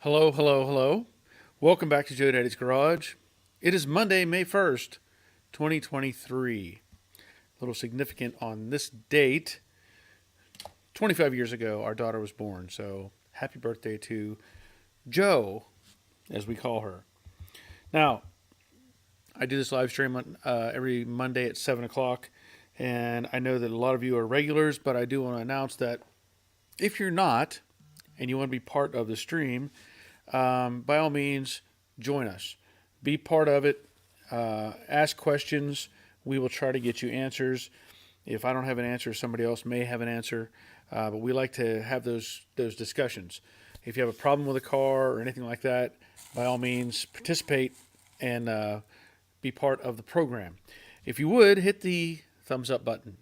Hello, hello, hello. Welcome back to Joe Daddy's Garage. It is Monday, May 1st, 2023. A little significant on this date. 25 years ago, our daughter was born. So happy birthday to Joe, as we call her. Now, I do this live stream every Monday at 7 o'clock. And I know that a lot of you are regulars, but I do want to announce that if you're not and you want to be part of the stream, by all means, join us. Be part of it. Ask questions. We will try to get you answers. If I don't have an answer, somebody else may have an answer. But we like to have those discussions. If you have a problem with a car or anything like that, by all means, participate and be part of the program. If you would, hit the thumbs up button.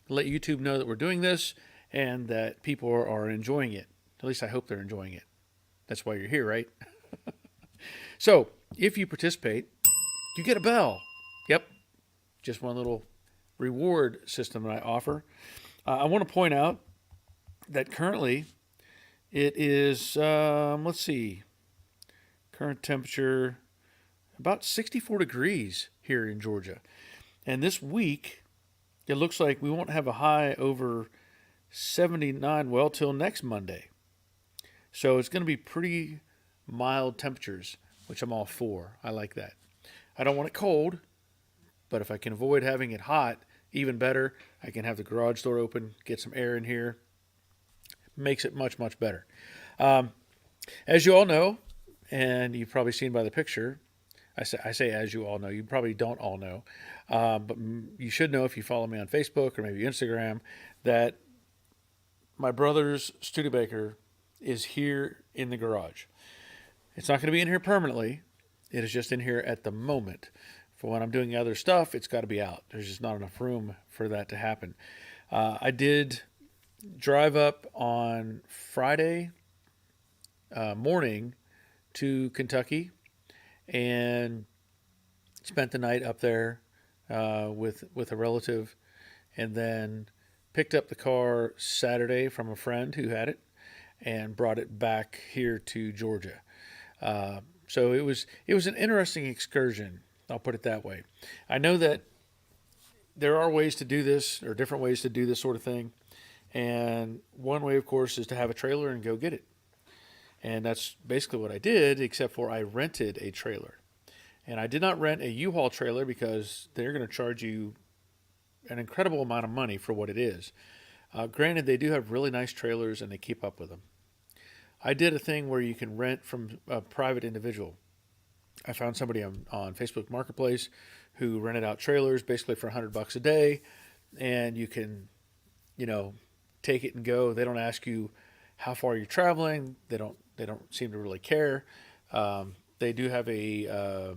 Let YouTube know that we're doing this and that people are enjoying it. At least I hope they're enjoying it. That's why you're here, right? So, if you participate, you get a bell. Yep, just one little reward system that I offer. I want to point out that currently it is, let's see, current temperature about 64 degrees here in Georgia. And this week, it looks like we won't have a high over 79, well, till next Monday. So it's going to be pretty mild temperatures, which I'm all for. I like that. I don't want it cold, but if I can avoid having it hot, even better. I can have the garage door open, get some air in here. Makes it much, much better. Um, as you all know, and you've probably seen by the picture, I say as you all know, you probably don't all know, but you should know if you follow me on Facebook or maybe Instagram that my brother's Studebaker is here in the garage. It's not going to be in here permanently. It is just in here at the moment. For when I'm doing other stuff, it's got to be out. There's just not enough room for that to happen. I did drive up on Friday morning to Kentucky and spent the night up there with a relative, and then picked up the car Saturday from a friend who had it and brought it back here to Georgia. So it was an interesting excursion. I'll put it that way. I know that there are ways to do this, or different ways to do this sort of thing. And one way, of course, is to have a trailer and go get it. And that's basically what I did, except for I rented a trailer. And I did not rent a U-Haul trailer because they're going to charge you an incredible amount of money for what it is. Granted, they do have really nice trailers and they keep up with them. I did a thing where you can rent from a private individual. I found somebody on Facebook Marketplace who rented out trailers basically for $100 a day, and you can, you know, take it and go. They don't ask you how far you're traveling. They don't seem to really care. They do have a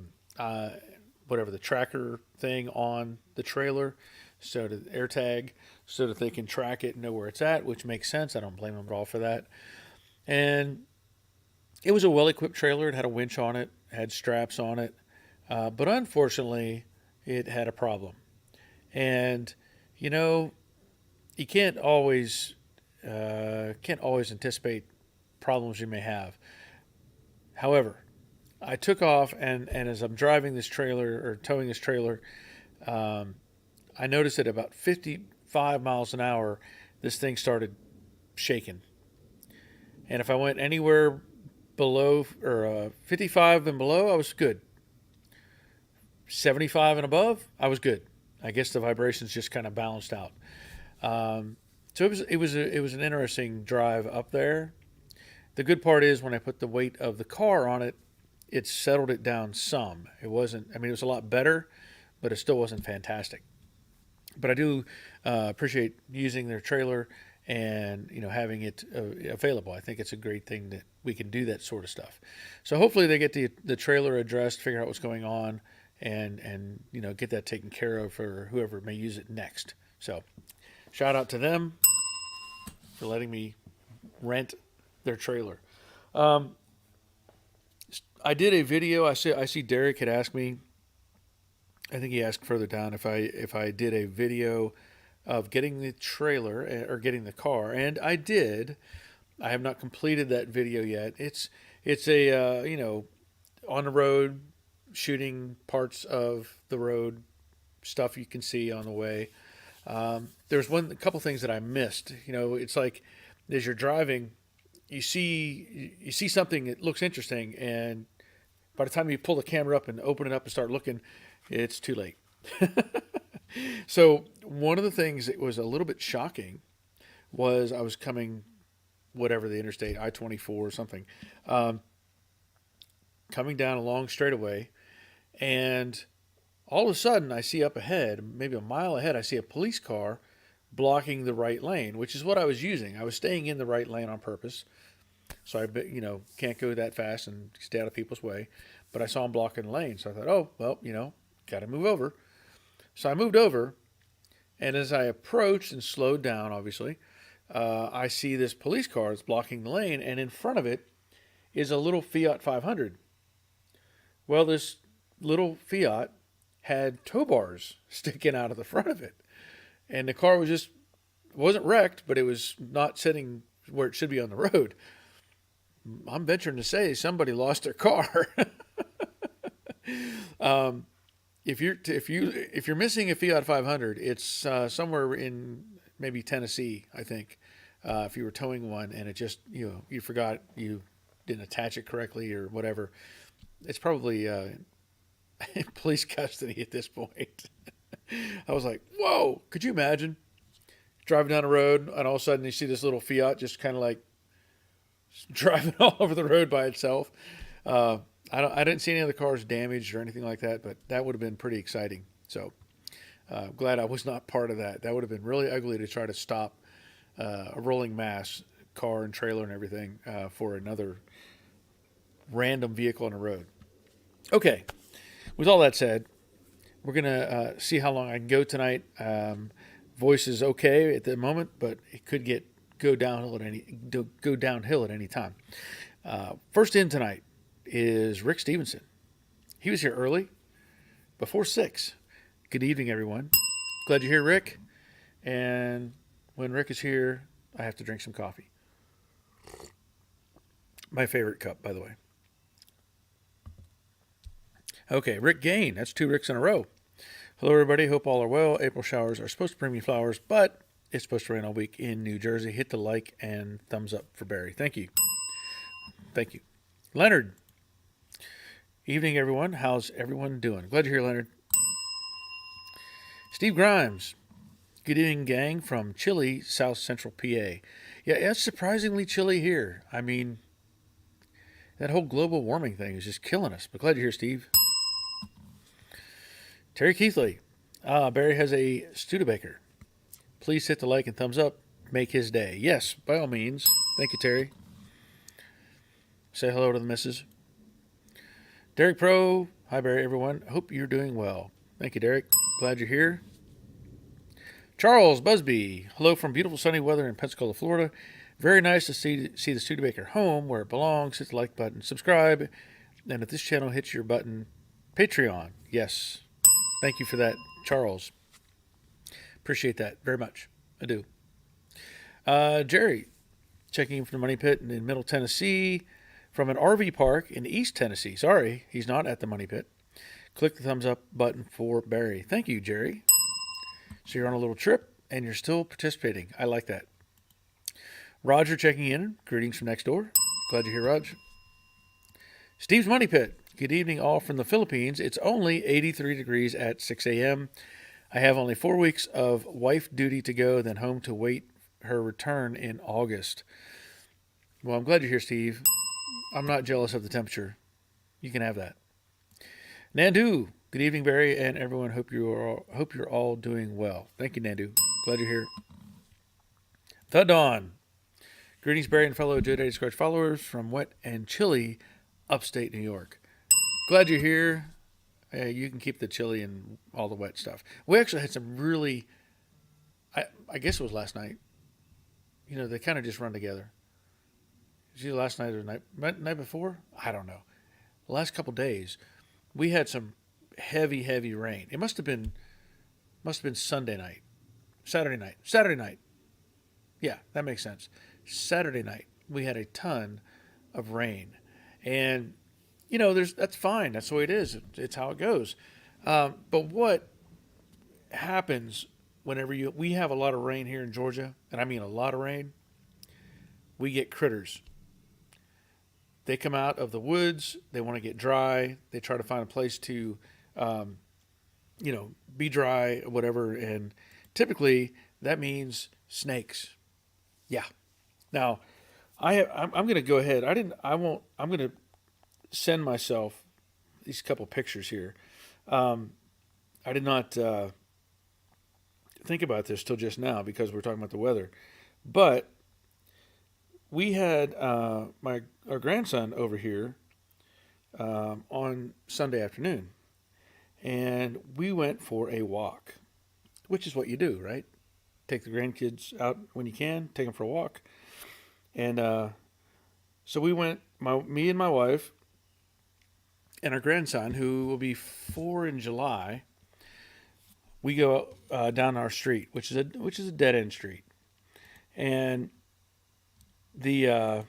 whatever the tracker thing on the trailer, so the AirTag, so that they can track it and know where it's at, which makes sense. I don't blame them at all for that. And it was a well-equipped trailer. It had a winch on it, had straps on it, but unfortunately, it had a problem. And you know, you can't always anticipate problems you may have. However, I took off, and as I'm driving this trailer or towing this trailer, um, I noticed that about 55 miles an hour, this thing started shaking. And if I went anywhere below or 55 and below, I was good. 75 and above, I was good. I guess the vibrations just kind of balanced out. Um, so it was an interesting drive up there. The good part is when I put the weight of the car on it, it settled it down some. It wasn't. I mean, it was a lot better, but it still wasn't fantastic. But I do appreciate using their trailer and having it available. I think it's a great thing that we can do that sort of stuff. So hopefully they get the trailer addressed, figure out what's going on, and get that taken care of for whoever may use it next. So shout out to them for letting me rent their trailer. Um, I did a video. I see Derek had asked me. I think he asked further down if I did a video of getting the trailer or getting the car, and I did. I have not completed that video yet. It's It's a on the road shooting parts of the road stuff you can see on the way. There's a couple things that I missed. It's like as you're driving, you see something that looks interesting, and by the time you pull the camera up and open it up and start looking, it's too late. So one of the things that was a little bit shocking was I was coming, whatever the interstate, I-24 or something, um, coming down a long straightaway, and all of a sudden I see up ahead, maybe a mile ahead, I see a police car blocking the right lane, which is what I was using. I was staying in the right lane on purpose, so I can't go that fast and stay out of people's way. But I saw him blocking the lane, so I thought, oh well, got to move over. So I moved over, and as I approached and slowed down, obviously, I see this police car that's blocking the lane, and in front of it is a little Fiat 500. Well, this little Fiat had tow bars sticking out of the front of it, and the car wasn't wrecked, but it was not sitting where it should be on the road. I'm venturing to say somebody lost their car. um, if you're missing a Fiat 500, it's somewhere in maybe Tennessee, I think. If you were towing one and it just you forgot you didn't attach it correctly or whatever, it's probably police custody at this point. I was like, whoa! Could you imagine driving down the road and all of a sudden you see this little Fiat just kind of like driving all over the road by itself? I didn't see any of the cars damaged or anything like that, but that would have been pretty exciting. So glad I was not part of that. That would have been really ugly to try to stop a rolling mass car and trailer and everything for another random vehicle on the road. Okay, with all that said, we're gonna see how long I can go tonight. Voice is okay at the moment, but it could go downhill at any time. First in tonight is Rick Stevenson. He was here early, before 6. Good evening, everyone. Glad you're here, Rick. And when Rick is here, I have to drink some coffee. My favorite cup, by the way. Okay, Rick Gain. That's 2 Ricks in a row. Hello, everybody. Hope all are well. April showers are supposed to bring me flowers, but it's supposed to rain all week in New Jersey. Hit the like and thumbs up for Barry. Thank you. Thank you. Leonard. Evening, everyone. How's everyone doing? Glad you're here, Leonard. Steve Grimes. Good evening, gang, from chilly South Central PA. Yeah, it's surprisingly chilly here. I mean, that whole global warming thing is just killing us. But glad you're here, Steve. Terry Keithley. Barry has a Studebaker. Please hit the like and thumbs up. Make his day. Yes, by all means. Thank you, Terry. Say hello to the missus. Derek Pro. Hi, Barry, everyone. Hope you're doing well. Thank you, Derek. Glad you're here. Charles Busby. Hello from beautiful sunny weather in Pensacola, Florida. Very nice to see the Studebaker home where it belongs. Hit the like button, subscribe, and if this channel hits your button, Patreon. Yes. Thank you for that, Charles. Appreciate that very much. I do. Jerry, checking in from the Money Pit in Middle Tennessee, from an RV park in East Tennessee. Sorry, he's not at the Money Pit. Click the thumbs up button for Barry. Thank you, Jerry. So you're on a little trip and you're still participating. I like that. Roger checking in. Greetings from next door. Glad you're here, Raj. Steve's Money Pit. Good evening, all from the Philippines. It's only 83 degrees at 6 a.m. I have only 4 weeks of wife duty to go, then home to wait her return in August. Well, I'm glad you're here, Steve. I'm not jealous of the temperature. You can have that. Nandu. Good evening, Barry, and everyone. Hope you're all doing well. Thank you, Nandu. Glad you're here. The Dawn. Greetings, Barry, and fellow Joe Daddy Scratch followers from wet and chilly upstate New York. Glad you're here. You can keep the chilly and all the wet stuff. We actually had some really, I guess it was last night. They kind of just run together. It was either last night or night before? I don't know. The last couple days, we had some heavy, heavy rain. It must have been Saturday night. Yeah, that makes sense. Saturday night, we had a ton of rain. And that's fine. That's the way it is. It's how it goes. But what happens whenever we have a lot of rain here in Georgia, and I mean a lot of rain, we get critters. They come out of the woods. They want to get dry. They try to find a place to, um, be dry, whatever. And typically that means snakes. Yeah. Now, I'm going to go ahead. I won't. I'm going to send myself these couple pictures here. Um, I did not think about this till just now because we're talking about the weather, but we had my our grandson over here on Sunday afternoon, and we went for a walk, which is what you do, right? Take the grandkids out when you can, take them for a walk, and so we went. Me and my wife and our grandson, who will be 4 in July. We go down our street, which is a dead end street, and the let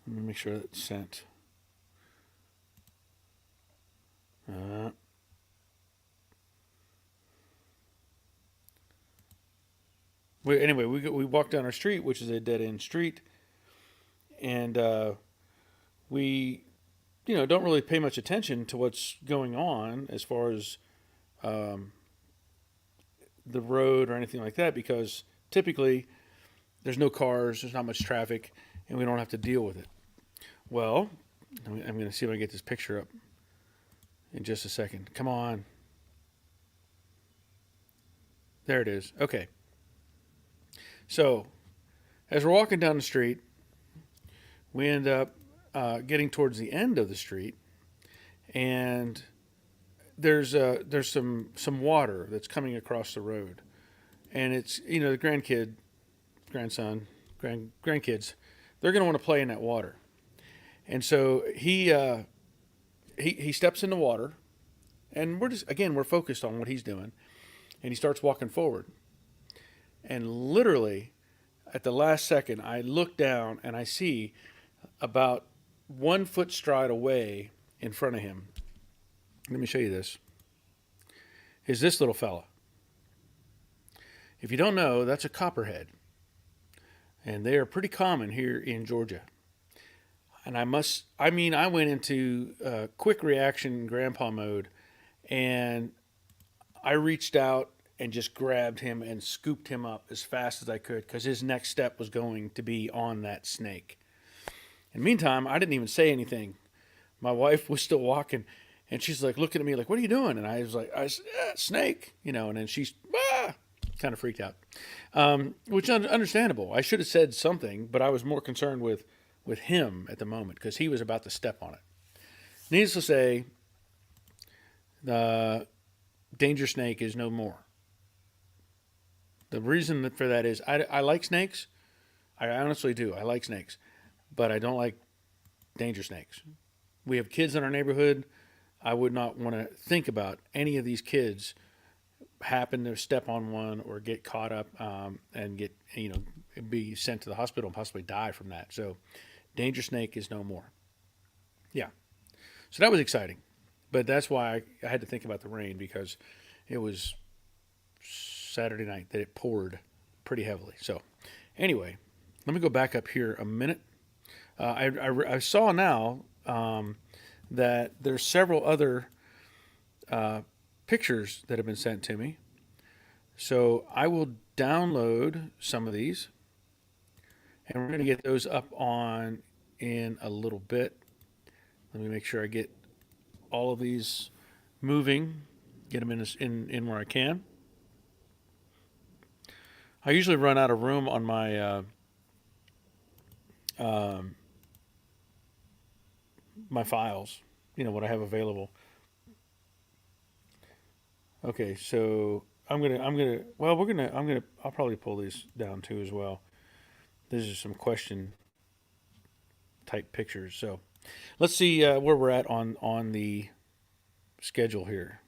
me make sure that's sent. Uh, anyway, we walk down our street, which is a dead end street, and we don't really pay much attention to what's going on as far as um, the road or anything like that because typically there's no cars, there's not much traffic, and we don't have to deal with it. Well, I'm going to see if I can get this picture up in just a second. Come on. There it is. Okay. So, as we're walking down the street, we end up getting towards the end of the street, and there's some water that's coming across the road, and it's the grandson, grandkids, they're going to want to play in that water, and so he steps in the water, and we're focused on what he's doing, and he starts walking forward, and literally at the last second I look down and I see about 1 foot stride away in front of him. Let me show you this. Is this little fella? If you don't know, that's a copperhead, and they are pretty common here in Georgia. And I went into quick reaction grandpa mode, and I reached out and just grabbed him and scooped him up as fast as I could because his next step was going to be on that snake. In the meantime, I didn't even say anything. My wife was still walking, and she's like looking at me like, "What are you doing?" And I was like, "Snake," and then she's kind of freaked out, which is understandable. I should have said something, but I was more concerned with him at the moment because he was about to step on it. Needless to say, the danger snake is no more. The reason for that is I like snakes. I honestly do. I like snakes, but I don't like danger snakes. We have kids in our neighborhood. I would not want to think about any of these kids happen to step on one or get caught up and get be sent to the hospital and possibly die from that. So, danger snake is no more. Yeah. So that was exciting, but that's why I had to think about the rain because it was Saturday night that it poured pretty heavily. So, anyway, let me go back up here a minute. I saw now that there's several other pictures that have been sent to me. So I will download some of these, and we're going to get those up on in a little bit. Let me make sure I get all of these moving, get them in where I can. I usually run out of room on my my files, what I have available. Okay, so I'll probably pull these down too as well. These are some question type pictures. So let's see where we're at on the schedule here.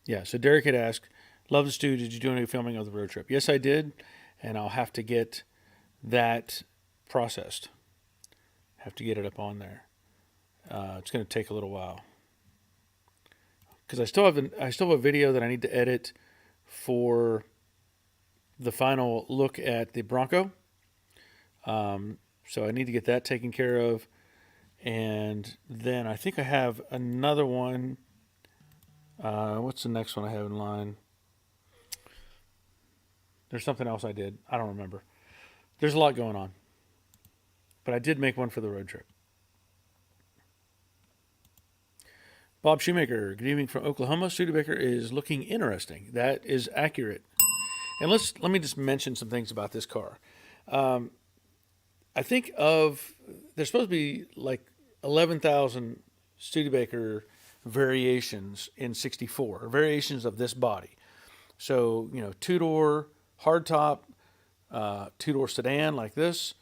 Yeah, so Derek had asked, Love the Stew. Did you do any filming of the road trip? Yes, I did, and I'll have to get that processed. Have to get it up on there. It's going to take a little while because I still have a video that I need to edit for the final look at the Bronco. So I need to get that taken care of, and then I think I have another one. What's the next one I have in line? There's something else I did. I don't remember. There's a lot going on, but I did make one for the road trip. Bob Shoemaker, good evening from Oklahoma. Studebaker is looking interesting. That is accurate. And let me just mention some things about this car. I think there's supposed to be like 11,000 Studebaker variations in 64, variations of this body. So, two-door hardtop, two-door sedan like this,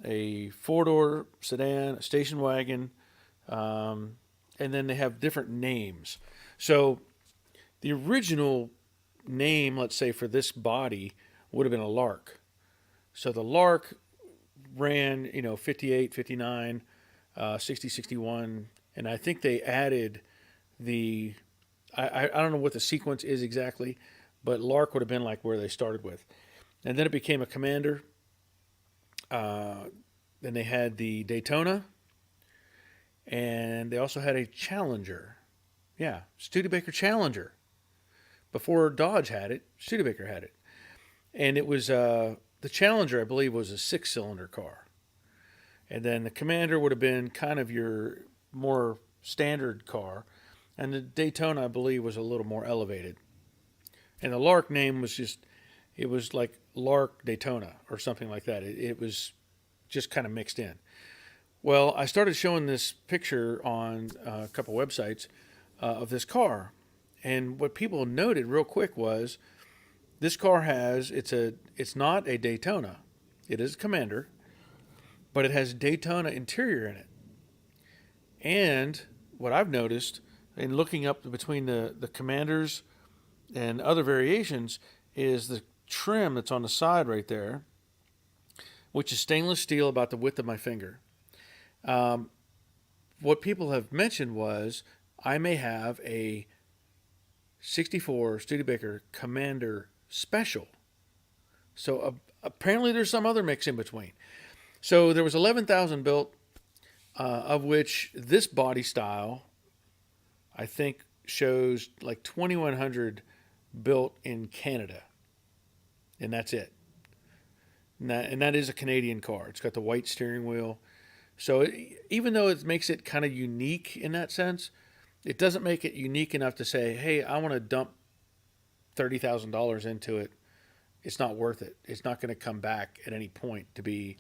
a four-door sedan, a station wagon, and then they have different names. So the original name, let's say, for this body would have been a Lark. So the Lark ran, 58, 59, 60, 61, and I think they added I don't know what the sequence is exactly, but Lark would have been like where they started with. And then it became a Commander. Then they had the Daytona, and they also had a Challenger. Yeah, Studebaker Challenger. Before Dodge had it, Studebaker had it. And it was the Challenger, I believe, was a 6-cylinder car. And then the Commander would have been kind of your more standard car. And the Daytona, I believe, was a little more elevated. And the Lark name was it was like Lark Daytona or something like that. It was just kind of mixed in. Well, I started showing this picture on a couple websites of this car. And what people noted real quick was this car it's not a Daytona. It is a Commander, but it has Daytona interior in it. And what I've noticed in looking up between the Commanders and other variations is the trim that's on the side right there, which is stainless steel about the width of my finger. What people have mentioned was I may have a 64 Studebaker Commander Special. So apparently there's some other mix in between. So there was 11,000 built, of which this body style, I think, shows like 2,100 built in Canada. And that's it. And that is a Canadian car. It's got the white steering wheel. So even though it makes it kind of unique in that sense, it doesn't make it unique enough to say, hey, I want to dump $30,000 into it. It's not worth it. It's not going to come back at any point to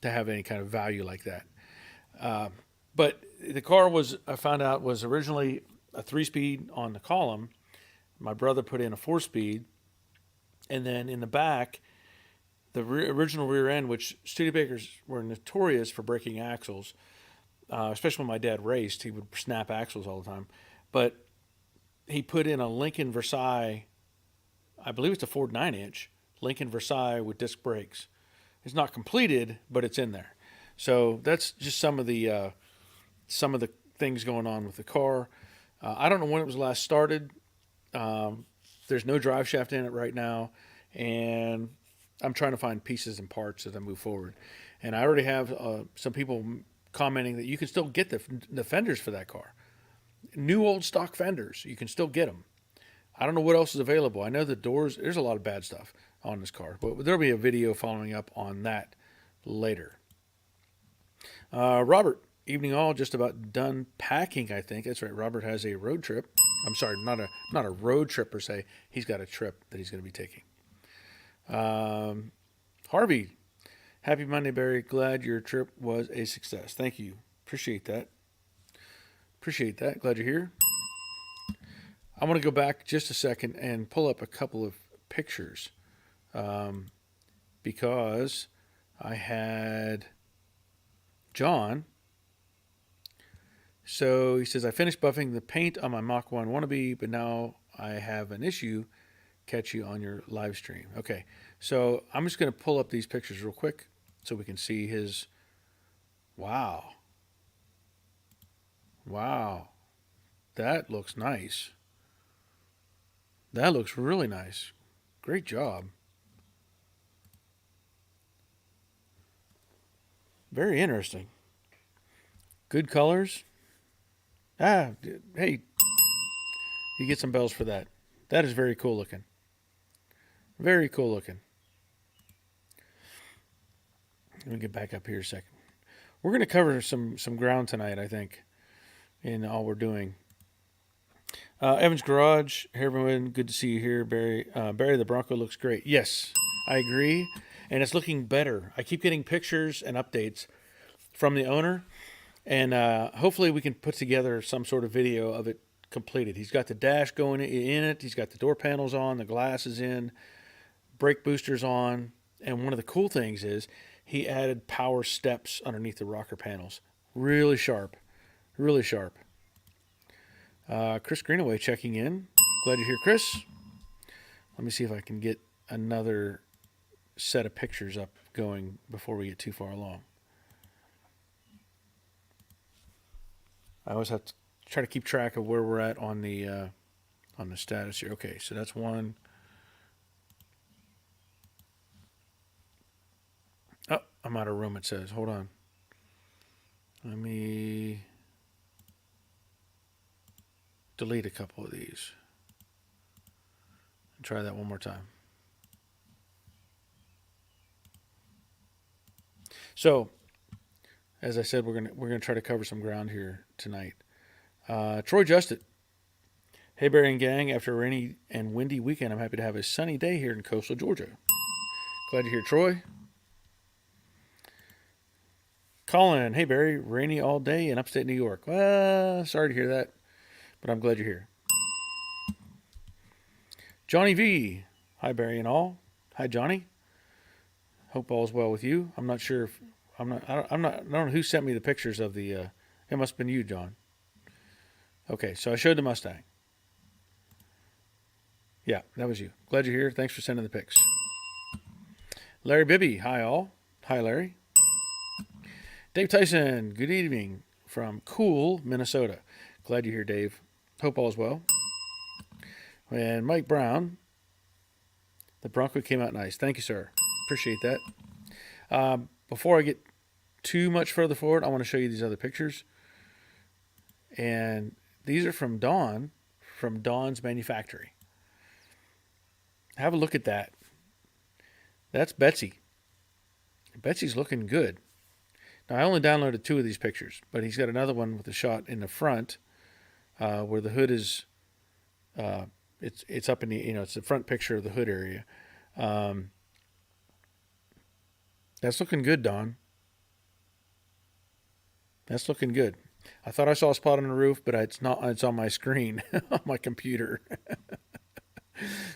have any kind of value like that. But the car I found out, was originally a 3-speed on the column. My brother put in a 4-speed. And then in the back, the original rear end, which Studebakers were notorious for breaking axles, especially when my dad raced, he would snap axles all the time. But he put in a Lincoln Versailles, I believe it's a Ford 9-inch, Lincoln Versailles with disc brakes. It's not completed, but it's in there. So that's just some of the things going on with the car. I don't know when it was last started. There's no drive shaft in it right now, and I'm trying to find pieces and parts as I move forward. And I already have some people commenting that you can still get the fenders for that car. New old stock fenders, you can still get them. I don't know what else is available. I know the doors, there's a lot of bad stuff on this car, but there'll be a video following up on that later. Robert, evening all, just about done packing, I think. That's right, Robert has a road trip. I'm sorry, not a road trip per se. He's got a trip that he's going to be taking. Harvey, happy Monday, Barry. Glad your trip was a success. Thank you. Appreciate that. Glad you're here. I want to go back just a second and pull up a couple of pictures, because I had John. So he says, I finished buffing the paint on my Mach 1 wannabe, but now I have an issue catch you on your live stream. Okay, so I'm just going to pull up these pictures real quick so we can see his. Wow. Wow. That looks nice. That looks really nice. Great job. Very interesting. Good colors. Ah, hey, you get some bells for that. That is very cool looking. Very cool looking. Let me get back up here a second. We're going to cover some ground tonight, I think, in all we're doing. Evans Garage, hey everyone, good to see you here. Barry the Bronco looks great. Yes, I agree, and it's looking better. I keep getting pictures and updates from the owner, and hopefully we can put together some sort of video of it completed. He's got the dash going in it. He's got the door panels on, the glass is in, brake boosters on, and one of the cool things is he added power steps underneath the rocker panels. Really sharp, really sharp. Chris Greenaway checking in. Glad you're here, Chris. Let me see if I can get another set of pictures up going before we get too far along. I always have to try to keep track of where we're at on the status here. Okay, so that's one. Oh, I'm out of room, it says. Hold on. Let me delete a couple of these. Try that one more time. So, as I said, we're gonna try to cover some ground here tonight. Troy Justin. Hey Barry and gang, after a rainy and windy weekend, I'm happy to have a sunny day here in coastal Georgia. Glad to hear Troy. Colin, hey Barry, rainy all day in upstate New York. Well, sorry to hear that, but I'm glad you're here. Johnny V, hi Barry and all. Hi Johnny. Hope all's well with you. I'm not sure if I don't know who sent me the pictures of the. It must have been you, John. Okay, so I showed the Mustang. Yeah, that was you. Glad you're here. Thanks for sending the pics. Larry Bibby, hi all. Hi Larry. Dave Tyson, good evening from cool Minnesota. Glad you're here, Dave. Hope all is well. And Mike Brown, the Bronco came out nice. Thank you, sir. Appreciate that. Before I get too much further forward, I want to show you these other pictures. And these are from Dawn, from Dawn's Manufactory. Have a look at that. That's Betsy. Betsy's looking good. Now, I only downloaded 2 of these pictures, but he's got another one with a shot in the front where the hood is, it's up in the, it's the front picture of the hood area. That's looking good, Don. That's looking good. I thought I saw a spot on the roof, but it's not. It's on my screen on my computer.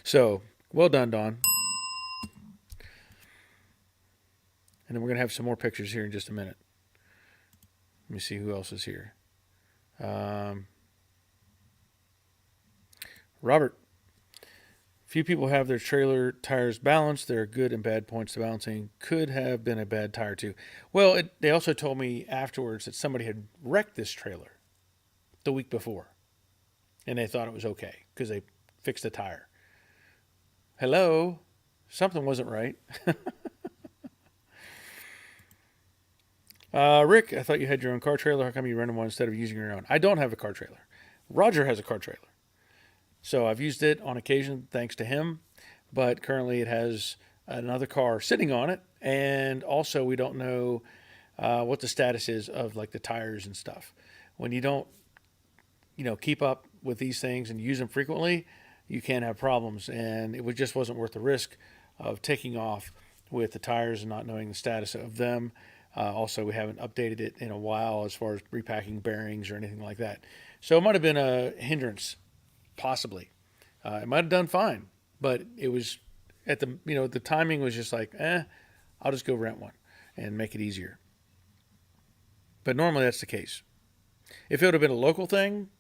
So, well done, Don. And then we're going to have some more pictures here in just a minute. Let me see who else is here. Robert. Few people have their trailer tires balanced. There are good and bad points to balancing. Could have been a bad tire too. Well, they also told me afterwards that somebody had wrecked this trailer the week before. And they thought it was okay because they fixed the tire. Hello? Something wasn't right. Rick, I thought you had your own car trailer. How come you rented one instead of using your own? I don't have a car trailer. Roger has a car trailer. So I've used it on occasion thanks to him, but currently it has another car sitting on it. And also we don't know what the status is of like the tires and stuff. When you don't, keep up with these things and use them frequently, you can have problems. And it just wasn't worth the risk of taking off with the tires and not knowing the status of them. Also, we haven't updated it in a while as far as repacking bearings or anything like that. So it might have been a hindrance, possibly. It might have done fine, but it was at the timing was just like, I'll just go rent one and make it easier. But normally that's the case. If it would have been a local thing,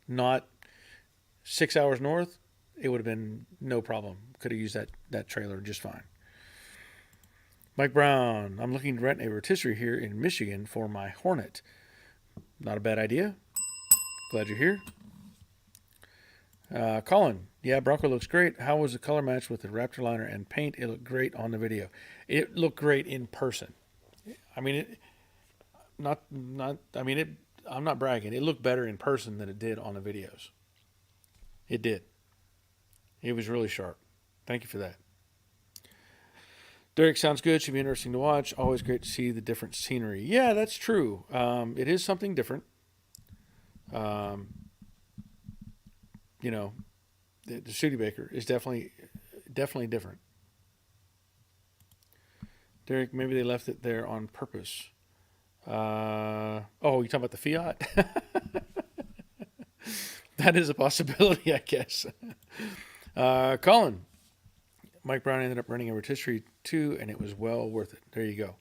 not 6 hours north, it would have been no problem. Could have used that trailer just fine. Mike Brown, I'm looking to rent a rotisserie here in Michigan for my Hornet. Not a bad idea. Glad you're here. Colin, yeah, Bronco looks great. How was the color match with the Raptor liner and paint? It looked great on the video. It looked great in person. I mean, I'm not bragging. It looked better in person than it did on the videos. It did. It was really sharp. Thank you for that. Derek, sounds good. Should be interesting to watch. Always great to see the different scenery. Yeah, that's true. It is something different. You know, the Studebaker is definitely different. Derek, maybe they left it there on purpose. Oh, you talking about the Fiat? That is a possibility, I guess. Colin, Mike Brown ended up running a rotisserie too, and it was well worth it. There you go.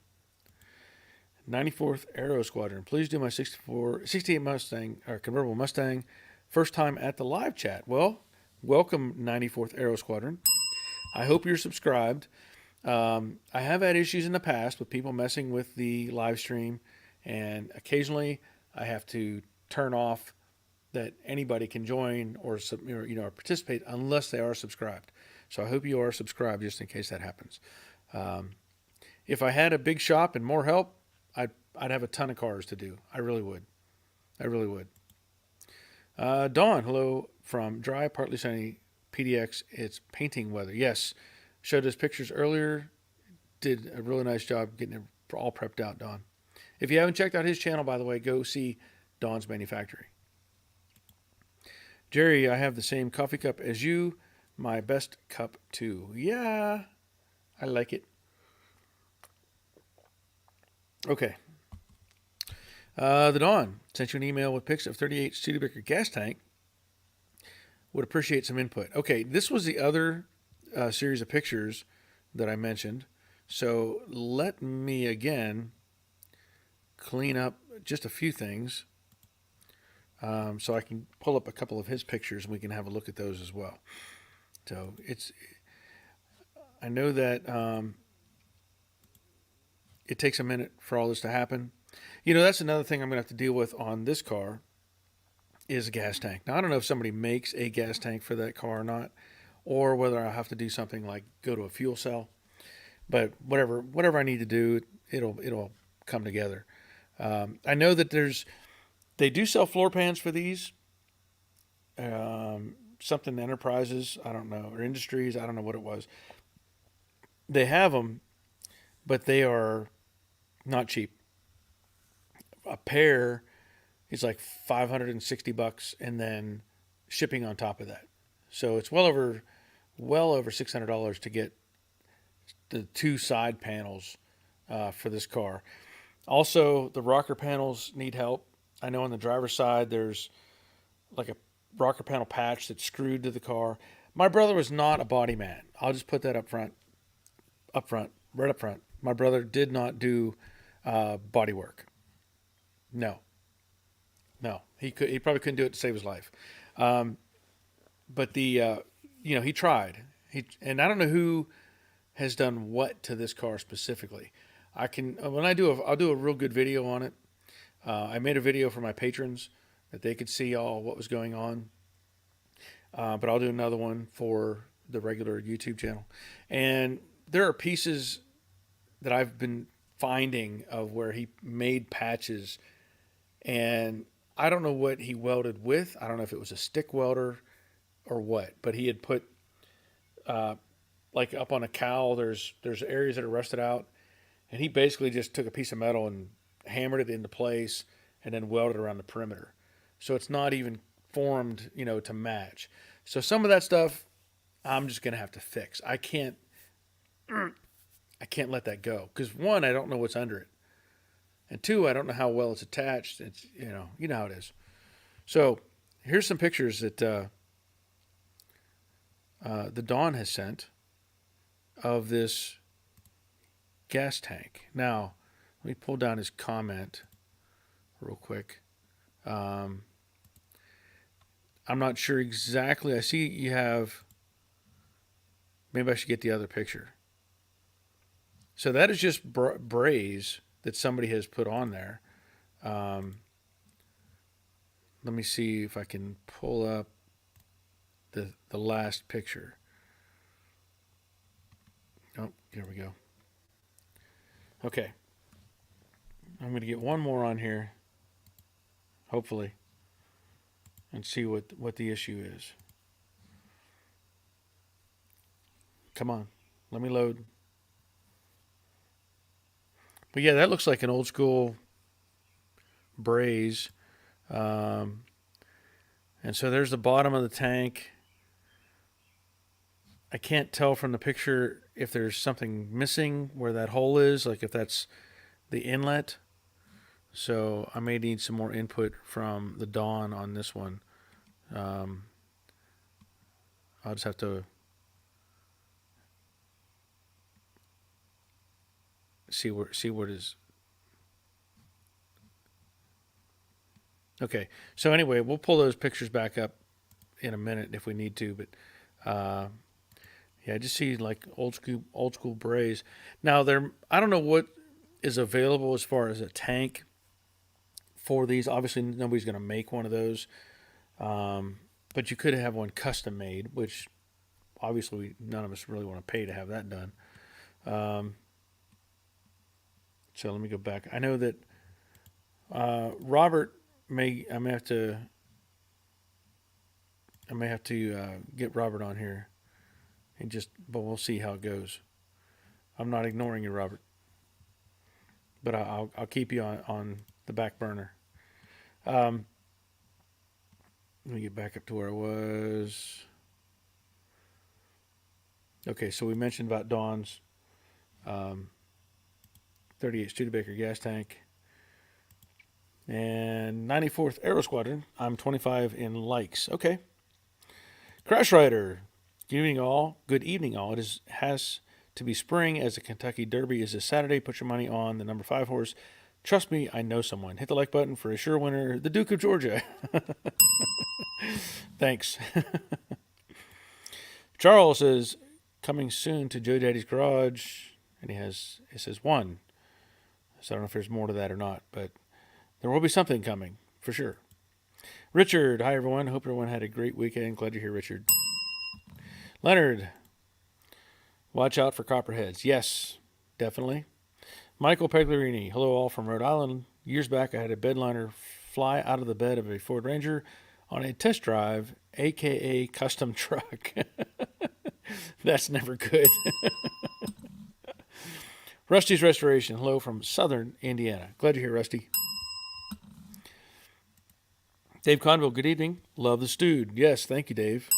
94th Aero Squadron. Please do my 68 Mustang or convertible Mustang. First time at the live chat. Well, welcome 94th Aero Squadron. I hope you're subscribed. I have had issues in the past with people messing with the live stream, and occasionally I have to turn off that anybody can join or participate unless they are subscribed. So I hope you are subscribed just in case that happens. If I had a big shop and more help, I'd have a ton of cars to do. I really would. Dawn, hello from dry, partly sunny PDX. It's painting weather. Yes, showed us pictures earlier. Did a really nice job getting it all prepped out, Dawn. If you haven't checked out his channel, by the way, go see Dawn's Manufactory. Jerry, I have the same coffee cup as you. My best cup too. Yeah, I like it. Okay. The Dawn sent you an email with pics of 38 Studebaker gas tank. Would appreciate some input. Okay, this was the other series of pictures that I mentioned. So let me again clean up just a few things so I can pull up a couple of his pictures and we can have a look at those as well. So I know that it takes a minute for all this to happen. You know, that's another thing I'm going to have to deal with on this car is a gas tank. Now, I don't know if somebody makes a gas tank for that car or not, or whether I have to do something like go to a fuel cell. But whatever I need to do, it'll come together. I know that they do sell floor pans for these. Something Enterprises, I don't know, or Industries, I don't know what it was. They have them, but they are not cheap. A pair is like $560 and then shipping on top of that. So it's well over $600 to get the two side panels for this car. Also, the rocker panels need help. I know on the driver's side there's like a rocker panel patch that's screwed to the car. My brother was not a body man. I'll just put that right up front. My brother did not do body work. No, he probably couldn't do it to save his life. But he tried. And I don't know who has done what to this car specifically. I'll do a real good video on it. I made a video for my patrons that they could see all what was going on. But I'll do another one for the regular YouTube channel. And there are pieces that I've been finding of where he made patches, and I don't know what he welded with. I don't know if it was a stick welder or what, but he had put like up on a cowl, there's areas that are rusted out, and he basically just took a piece of metal and hammered it into place and then welded around the perimeter. So it's not even formed, to match. So some of that stuff I'm just going to have to fix. I can't let that go because one, I don't know what's under it. And two, I don't know how well it's attached. It's, you know how it is. So here's some pictures that the Dawn has sent of this gas tank. Now, let me pull down his comment real quick. I'm not sure exactly. I see you have Maybe I should get the other picture. So that is just braise that somebody has put on there. Um, let me see if I can pull up the last picture. Oh, here we go. Okay. I'm going to get one more on here, hopefully, and see what the issue is. Come on. Let me load. But yeah, that looks like an old school braise. Um, and so there's the bottom of the tank. I can't tell from the picture if there's something missing where that hole is, like if that's the inlet. So I may need some more input from the Dawn on this one. Um, I'll just have to see what is. Okay. So anyway, we'll pull those pictures back up in a minute if we need to, but yeah, I just see like old school braise. Now I don't know what is available as far as a tank for these. Obviously, nobody's going to make one of those, but you could have one custom made, which obviously none of us really want to pay to have that done. So let me go back. I know that Robert I may have to get Robert on here and but we'll see how it goes. I'm not ignoring you, Robert, but I'll keep you on the back burner. Let me get back up to where I was. Okay, so we mentioned about Dawn's 38 Studebaker gas tank. And 94th Aero Squadron. I'm 25 in likes. Okay. Crash Rider. Good evening, all. Good evening, all. Has to be spring as the Kentucky Derby is this Saturday. Put your money on the number 5 horse. Trust me, I know someone. Hit the like button for a sure winner, the Duke of Georgia. Thanks. Charles says, coming soon to Joe Daddy's Garage. And it says 1. So I don't know if there's more to that or not, but there will be something coming, for sure. Richard, hi everyone. Hope everyone had a great weekend. Glad you're here, Richard. Leonard, watch out for copperheads. Yes, definitely. Michael Pegliarini, hello all from Rhode Island. Years back, I had a bedliner fly out of the bed of a Ford Ranger on a test drive, a.k.a. custom truck. That's never good. Rusty's Restoration, hello from Southern Indiana. Glad you're here, Rusty. Dave Conville, good evening. Love the stewed. Yes, thank you, Dave.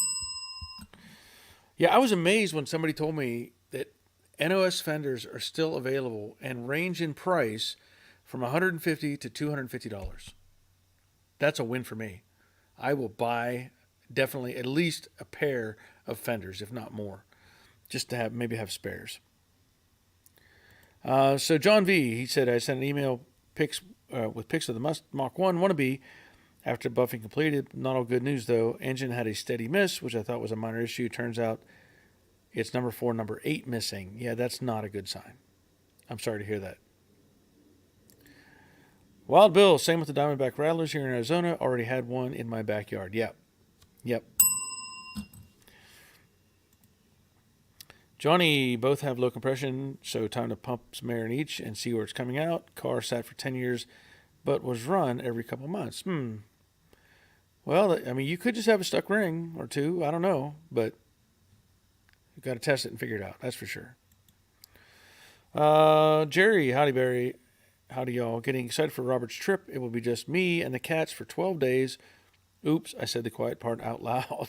Yeah, I was amazed when somebody told me that NOS fenders are still available and range in price from $150 to $250. That's a win for me. I will buy definitely at least a pair of fenders, if not more, just to maybe have spares. So John V, he said, I sent an email with pics of the Mach 1 wannabe after buffing completed. Not all good news, though. Engine had a steady miss, which I thought was a minor issue. Turns out it's number 4, number 8 missing. Yeah, that's not a good sign. I'm sorry to hear that. Wild Bill, same with the Diamondback Rattlers here in Arizona. Already had one in my backyard. Yep. Johnny, both have low compression, so time to pump some air in each and see where it's coming out. Car sat for 10 years, but was run every couple months. Well, I mean, you could just have a stuck ring or two. I don't know, but you've got to test it and figure it out. That's for sure. Jerry, howdy, Barry. Howdy, y'all. Getting excited for Robert's trip. It will be just me and the cats for 12 days. Oops, I said the quiet part out loud.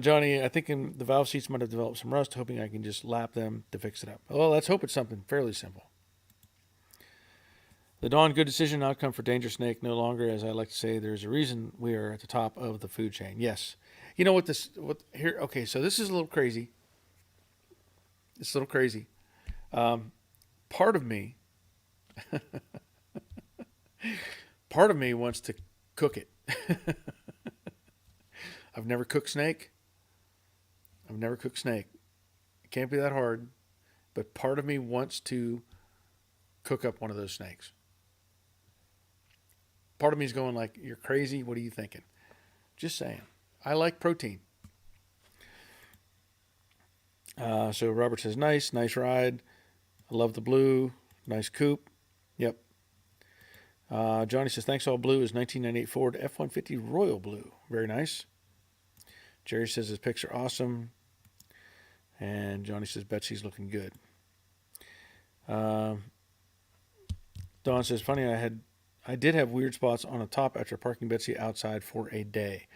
Johnny, I think the valve seats might have developed some rust, hoping I can just lap them to fix it up. Well, let's hope it's something fairly simple. The Dawn, good decision outcome for Danger Snake. No longer, as I like to say, there's a reason we are at the top of the food chain. Yes. You know here, okay, so this is a little crazy. It's a little crazy. Part of me wants to cook it. I've never cooked snake. I've never cooked snake. It can't be that hard. But part of me wants to cook up one of those snakes. Part of me is going like, you're crazy. What are you thinking? Just saying. I like protein. So Robert says, nice ride. I love the blue. Nice coupe. Yep. Johnny says, thanks all blue is 1998 Ford F-150 Royal Blue. Very nice. Jerry says his pics are awesome. And Johnny says, Betsy's looking good. Don says, funny, I did have weird spots on the top after parking Betsy outside for a day.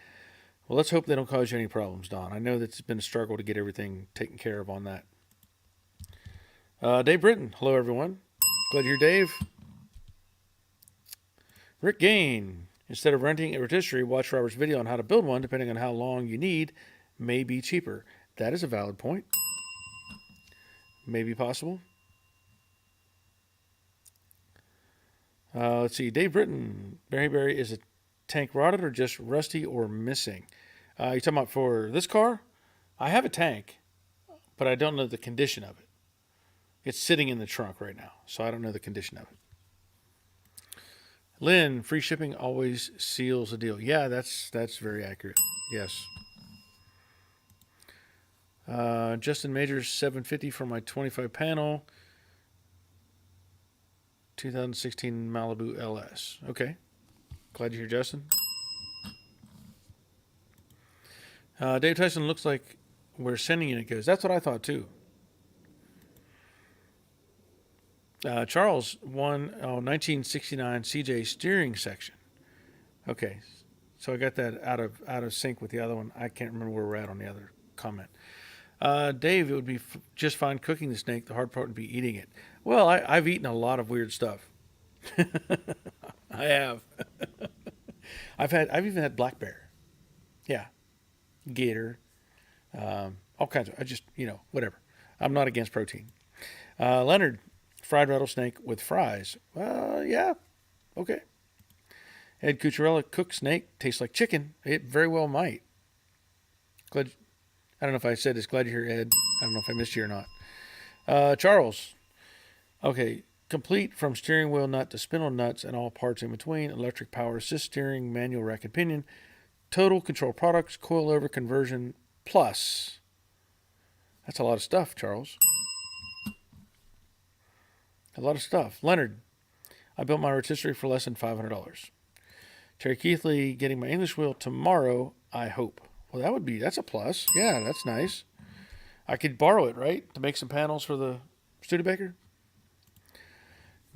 Well, let's hope they don't cause you any problems, Don. I know that it's been a struggle to get everything taken care of on that. Dave Britton. Hello, everyone. Glad you're Dave. Rick Gain. Instead of renting a rotisserie, watch Robert's video on how to build one, depending on how long you need, may be cheaper. That is a valid point. May be possible. Let's see. Dave Britton. Berry, is a tank rotted or just rusty or missing? You talking about for this car? I have a tank, but I don't know the condition of it. It's sitting in the trunk right now, so I don't know the condition of it. Lynn, free shipping always seals a deal. Yeah, that's very accurate. Yes. Justin Majors, 750 for my 25 panel. 2016 Malibu LS. Okay. Glad you're here, Justin. Dave Tyson, looks like where sending unit goes. That's what I thought, too. Charles, 1969 CJ steering section. Okay. So I got that out of sync with the other one. I can't remember where we're at on the other comment. Dave, it would be just fine cooking the snake. The hard part would be eating it. Well, I've eaten a lot of weird stuff. I have. I've even had black bear. Yeah. Gator. All kinds of, whatever. I'm not against protein. Leonard, fried rattlesnake with fries. Yeah. Okay. Ed Cucharella, cooked snake, tastes like chicken. It very well might. I don't know if I said this. Glad you're here, Ed. I don't know if I missed you or not. Charles. Okay. Complete from steering wheel nut to spindle nuts and all parts in between. Electric power assist steering, manual rack and pinion. Total control products, coilover conversion plus. That's a lot of stuff, Charles. A lot of stuff. Leonard. I built my rotisserie for less than $500. Terry Keithley, getting my English wheel tomorrow, I hope. Well, that's a plus. Yeah, that's nice. I could borrow it, right? To make some panels for the Studebaker.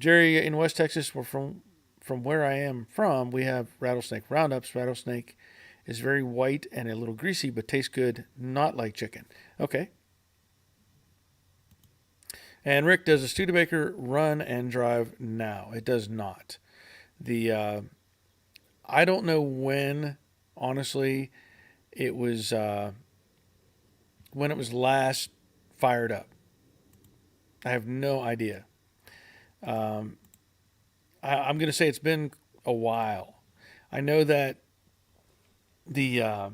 Jerry, in West Texas, we're from where I am from, we have rattlesnake roundups. Rattlesnake is very white and a little greasy, but tastes good, not like chicken. Okay. And Rick, does a Studebaker run and drive now? It does not. I don't know when, honestly, it was when it was last fired up. I have no idea. I'm going to say it's been a while. I know that there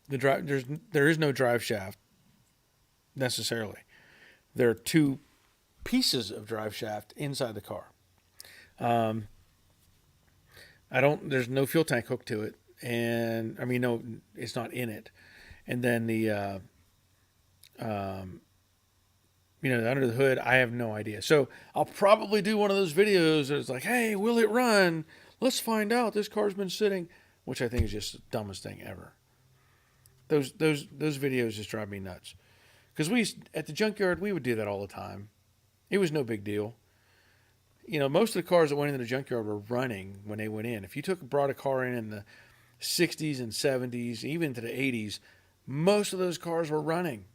is no drive shaft necessarily. There are two pieces of drive shaft inside the car. There's no fuel tank hooked to it. And no, it's not in it. And then under the hood, I have no idea. So I'll probably do one of those videos that's like, hey, will it run? Let's find out. This car's been sitting, which I think is just the dumbest thing ever. Those videos just drive me nuts. Because at the junkyard, we would do that all the time. It was no big deal. Most of the cars that went into the junkyard were running when they went in. If you brought a car in the 60s and 70s, even to the 80s, most of those cars were running.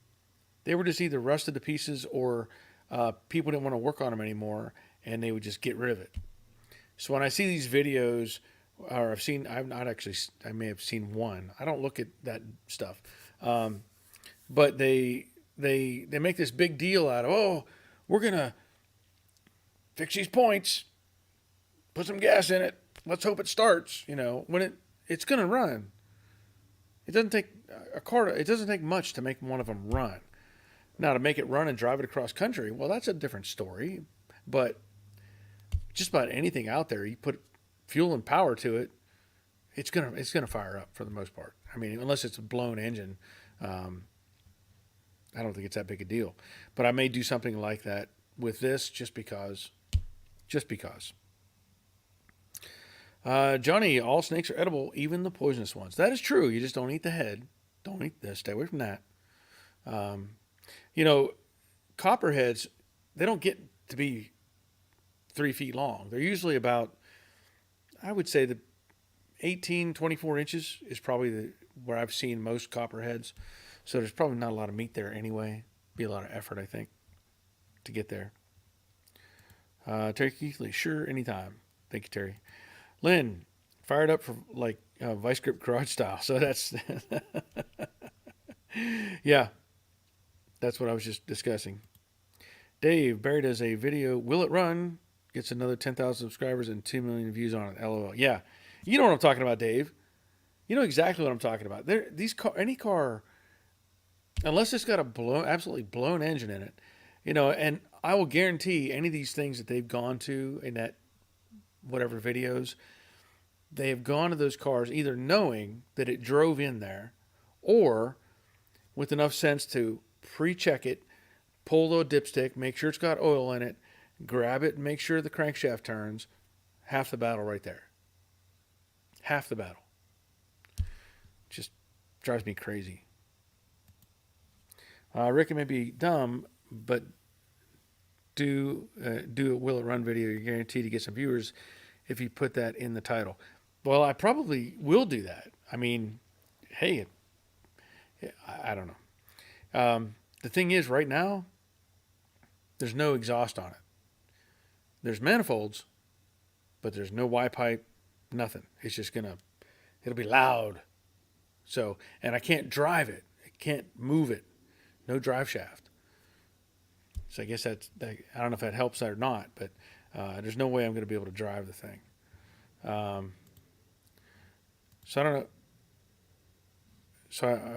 They were just either rusted to pieces or people didn't want to work on them anymore, and they would just get rid of it. So when I see these videos, or I may have seen one. I don't look at that stuff. But they make this big deal out of, we're going to fix these points, put some gas in it, let's hope it starts, when it's going to run. It doesn't take a car. It doesn't take much to make one of them run. Now to make it run and drive it across country, well, that's a different story. But just about anything out there, you put fuel and power to it, it's gonna fire up for the most part. I mean, unless it's a blown engine, um, I don't think it's that big a deal. But I may do something like that with this just because. Just because. Johnny, all snakes are edible, even the poisonous ones. That is true. You just don't eat the head. Don't eat this. Stay away from that. Um, you know, copperheads, they don't get to be 3 feet long. They're usually about, I would say, the 18, 24 inches is probably where I've seen most copperheads. So there's probably not a lot of meat there anyway. Be a lot of effort, I think, to get there. Terry Keithley, sure, anytime. Thank you, Terry. Lynn, fired up for like vice grip garage style. So that's, yeah, that's what I was just discussing. Dave, Barry does a video, Will It Run? Gets another 10,000 subscribers and 2 million views on it. LOL. Yeah, you know what I'm talking about, Dave. You know exactly what I'm talking about. Any car, unless it's got a absolutely blown engine in it, and I will guarantee any of these things that they've gone to in that whatever videos, they have gone to those cars either knowing that it drove in there or with enough sense to pre-check it, pull the dipstick, make sure it's got oil in it, grab it and make sure the crankshaft turns. Half the battle right there. Half the battle. Just drives me crazy. Rick, it may be dumb, but do a Will It Run video. You're guaranteed to get some viewers if you put that in the title. Well, I probably will do that. I mean, hey, I don't know. The thing is, right now, there's no exhaust on it. There's manifolds, but there's no Y pipe, nothing. It's just it'll be loud. So, and I can't drive it. I can't move it. No drive shaft. So I guess I don't know if that helps or not, but there's no way I'm going to be able to drive the thing. So I don't know.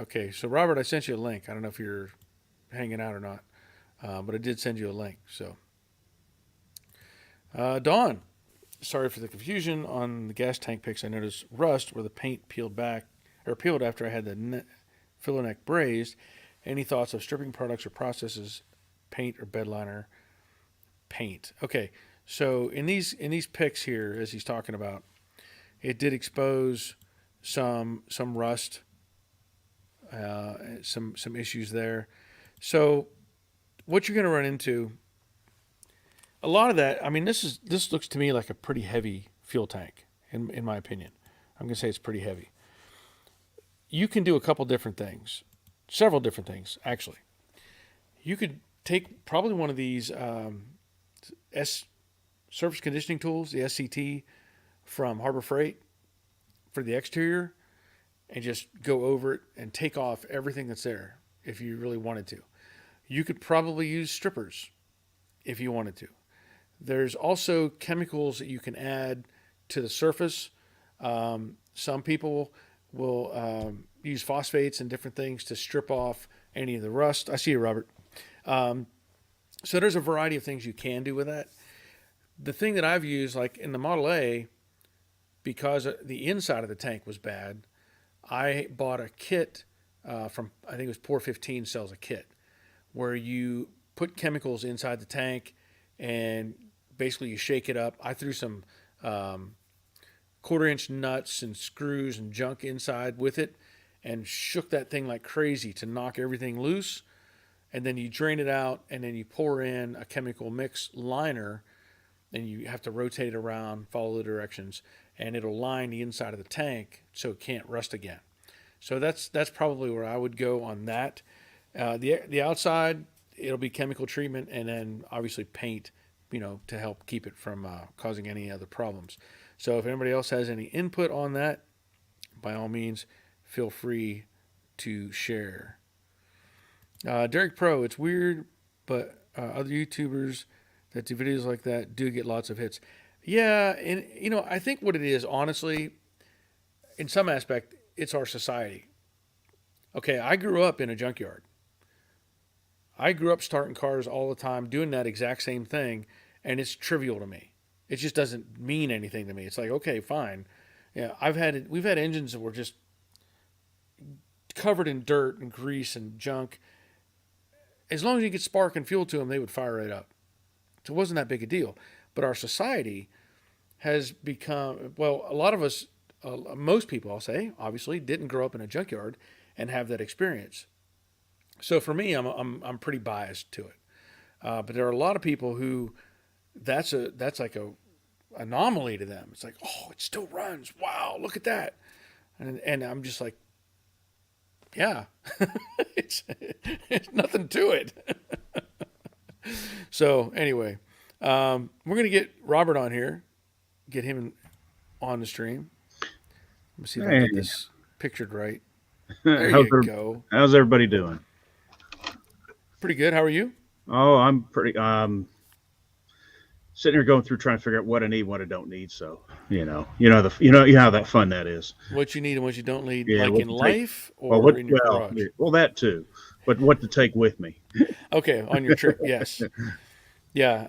Okay. So Robert, I sent you a link. I don't know if you're hanging out or not, but I did send you a link. So Dawn, sorry for the confusion on the gas tank pics. I noticed rust where the paint peeled after I had the filler neck brazed. Any thoughts of stripping products or processes, paint or bed liner paint? Okay, so in these pics here, as he's talking about, it did expose some rust, some issues there. So what you're going to run into, a lot of that. I mean, this looks to me like a pretty heavy fuel tank, in my opinion. I'm going to say it's pretty heavy. You can do a couple different things. Several different things, actually. You could take probably one of these surface conditioning tools, the SCT from Harbor Freight for the exterior, and just go over it and take off everything that's there if you really wanted to. You could probably use strippers if you wanted to. There's also chemicals that you can add to the surface. Some people will use phosphates and different things to strip off any of the rust. I see you, Robert. So there's a variety of things you can do with that. The thing that I've used, like in the Model A, because the inside of the tank was bad, I bought a kit from, I think it was Pour 15 sells a kit, where you put chemicals inside the tank and basically you shake it up. I threw some 1/4-inch nuts and screws and junk inside with it and shook that thing like crazy to knock everything loose. And then you drain it out and then you pour in a chemical mix liner and you have to rotate it around, follow the directions, and it'll line the inside of the tank so it can't rust again. So that's probably where I would go on that. The outside, it'll be chemical treatment and then obviously paint, to help keep it from causing any other problems. So if anybody else has any input on that, by all means, feel free to share. Derek Pro, it's weird, but other YouTubers that do videos like that do get lots of hits. Yeah, and I think what it is, honestly, in some aspect, it's our society. Okay, I grew up in a junkyard. I grew up starting cars all the time, doing that exact same thing, and it's trivial to me. It just doesn't mean anything to me. It's like, okay, fine. Yeah, we've had engines that were just covered in dirt and grease and junk. As long as you get spark and fuel to them, they would fire it up. So it wasn't that big a deal. But our society has become, well, a lot of us, most people, I'll say, obviously, didn't grow up in a junkyard and have that experience. So for me, I'm pretty biased to it. But there are a lot of people who that's like a anomaly to them. It's like, oh, it still runs. Wow, look at that. And I'm just like, yeah, it's it's nothing to it. So anyway, we're gonna get Robert on here, get him on the stream. Let me see if I Hey, get this pictured right. There how's, you go. how's everybody doing? Pretty good. How are you? Oh, I'm pretty. Sitting here going through trying to figure out what I need, what I don't need. So you know how that fun that is. What you need and what you don't need, Yeah, like what in to take. life Well, or in your yeah, garage? well that too, but what to take with me. Okay, on your trip, yes. Yeah,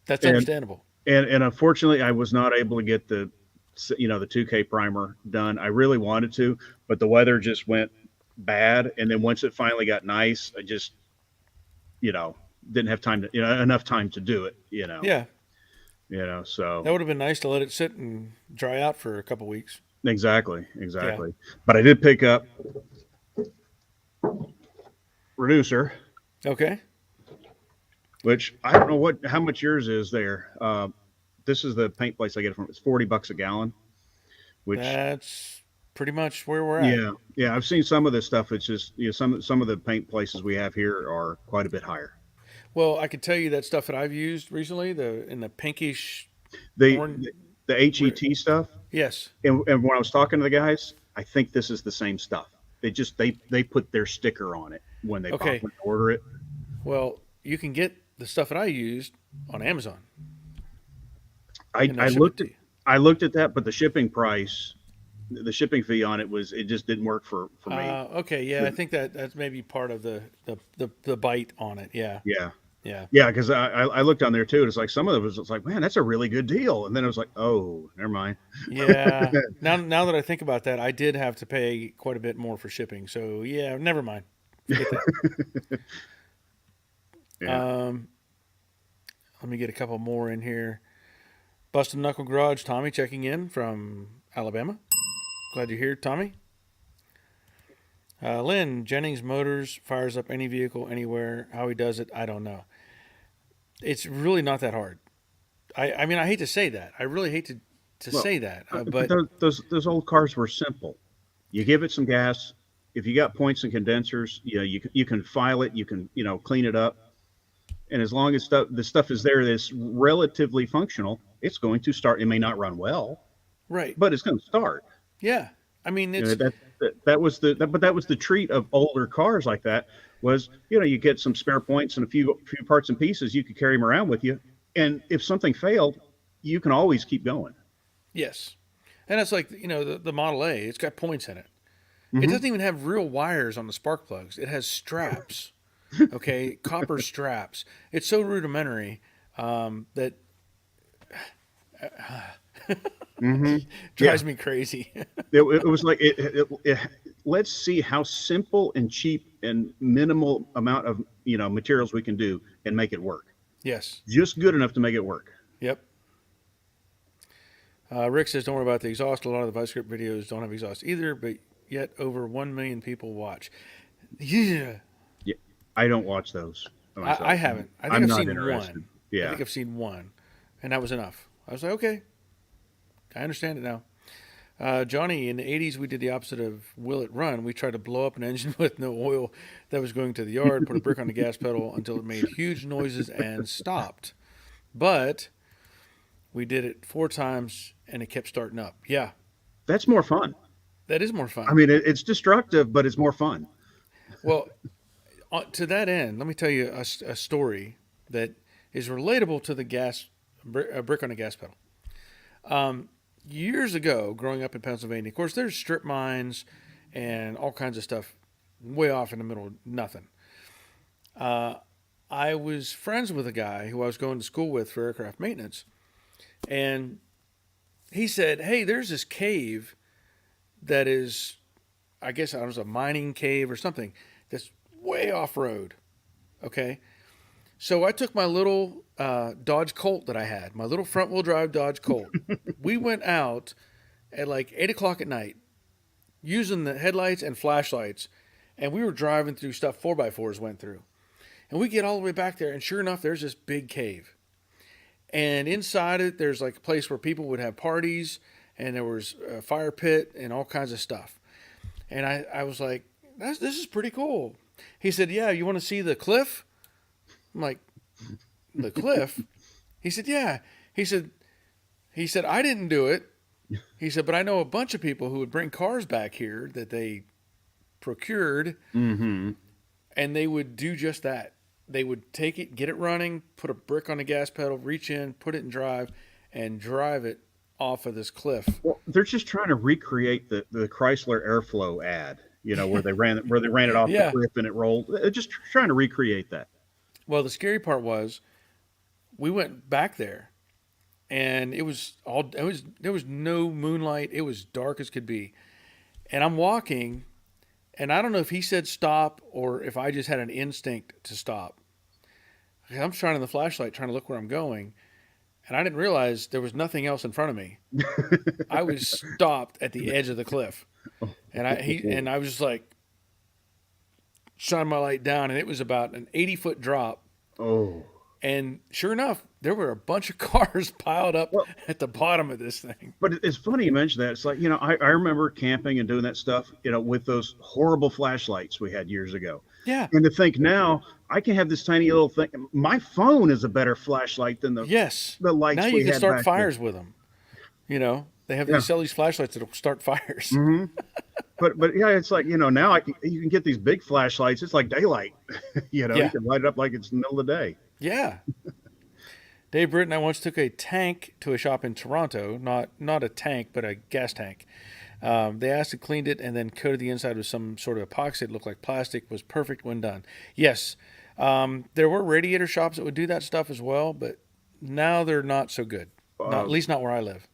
that's And understandable. and unfortunately, I was not able to get the 2K primer done. I really wanted to, but the weather just went bad. And then once it finally got nice, I just you know didn't have time to enough time to do it. Yeah, So that would have been nice to let it sit and dry out for a couple weeks. exactly, Yeah. exactly. But I did pick up reducer, Okay. which I don't know how much yours is there. This is the paint place I get it from. It's $40 a gallon. Which That's pretty much where we're at. yeah, yeah. I've seen some of this stuff. It's just some of the paint places we have here are quite a bit higher. Well, I can tell you that stuff that I've used recently, the in the pinkish The orange. the HET stuff, Yes. and when I was talking to the guys, I think this is the same stuff. They put their sticker on it Okay. when they order it. Well, you can get the stuff that I used on Amazon, I, and they'll I ship it looked to at you. I looked at that, but the shipping fee on it just didn't work for me. Okay. Yeah, I think that's maybe part of the bite on it. Yeah. Yeah. Yeah. Yeah, because I looked on there too. And it's like some of it was it's like, man, that's a really good deal. And then it was like, oh, never mind. Yeah. Now that I think about that, I did have to pay quite a bit more for shipping. So yeah, never mind. Forget that. Yeah. Um, Let me get a couple more in here. Busted Knuckle Garage, Tommy checking in from Alabama. Glad you're here, Tommy. Lynn, Jennings Motors fires up any vehicle anywhere. How he does it, I don't know. It's really not that hard. I mean, I hate to say that. I really hate to Well, say that. but But those old cars were simple. You give it some gas. If you got points and condensers, you can file it. You can clean it up. And as long as the stuff is there that's relatively functional, it's going to start. It may not run well, right. but it's going to start. Yeah. I mean, You know, it's that was but that was the treat of older cars like that was you get some spare points and a few parts and pieces you could carry them around with you, and if something failed, you can always keep going. yes. And it's like, the Model A, it's got points in it. It Hmm. doesn't even have real wires on the spark plugs. It has straps. Okay, copper straps. It's so rudimentary that Hmm. Yeah, drives me crazy. it was like let's see how simple and cheap and minimal amount of materials we can do and make it work. Yes. Just good enough to make it work. Yep. Rick says, "Don't worry about the exhaust. A lot of the ViceScript videos don't have exhaust either, but yet over 1 million people watch." Yeah, Yeah, I don't watch those I myself. haven't. I think I'm I've not seen interested. one. I Yeah. think I've seen one, and that was enough. I was like, okay, I understand it now. Johnny, in the 80s, we did the opposite of Will It Run. We tried to blow up an engine with no oil that was going to the yard, put a brick on the gas pedal until it made huge noises and stopped. But we did it 4 times and it kept starting up. Yeah, That's more fun. that is more I fun. mean, it's destructive, but it's more fun. Well, to that end, let me tell you a story that is relatable to the a brick on a gas pedal. Years ago, growing up in Pennsylvania, of course, there's strip mines and all kinds of stuff way off in the middle of nothing. I was friends with a guy who I was going to school with for aircraft maintenance, and he said, "Hey, there's this cave that is, I guess it was a mining cave or something that's way off road." Okay, so I took my little Dodge Colt that I had, my little front wheel drive Dodge Colt. We went out at like 8 o'clock at night using the headlights and flashlights, and we were driving through stuff 4x4s went through. And we get all the way back there, and sure enough, there's this big cave. And inside it, there's like a place where people would have parties, and there was a fire pit and all kinds of stuff. And I was like, this is pretty cool. He said, "Yeah, you want to see the cliff?" I'm like, "The cliff?" He said, "Yeah." He said, "I didn't do it." He said, "But I know a bunch of people who would bring cars back here that they procured, Mm-hmm. and they would do just that. They would take it, get it running, put a brick on the gas pedal, reach in, put it in drive, and drive it off of this cliff." Well, they're just trying to recreate the Chrysler Airflow ad, where they ran it off the Yeah. cliff and it rolled. They're just trying to recreate that. Well, the scary part was we went back there, and there was no moonlight. It was dark as could be. And I'm walking, and I don't know if he said stop or if I just had an instinct to stop. I'm shining the flashlight trying to look where I'm going, and I didn't realize there was nothing else in front of me. I was stopped at the edge of the cliff. And I was just like shining my light down, and it was about an 80-foot drop. Oh, And sure enough, there were a bunch of cars piled up well, at the bottom of this thing. but it's funny you mentioned that. It's like, I remember camping and doing that stuff, with those horrible flashlights we had years ago. Yeah. And to think now I can have this tiny little thing. My phone is a better flashlight than the Yes. the lights Now you we can had start back fires with them. They have then. these sell these flashlights that'll start fires. Yeah. Hmm. But yeah, it's like, now you can get these big flashlights. It's like daylight. You Yeah. can light it up like it's the middle of the day. Yeah. Dave Britton, I once took a tank to a shop in Toronto, not a tank, but a gas tank. They asked and cleaned it and then coated the inside with some sort of epoxy. It looked like plastic, was perfect when done. Yes, there were radiator shops that would do that stuff as well, but now they're not so good. Not, Uh, at least not where I live.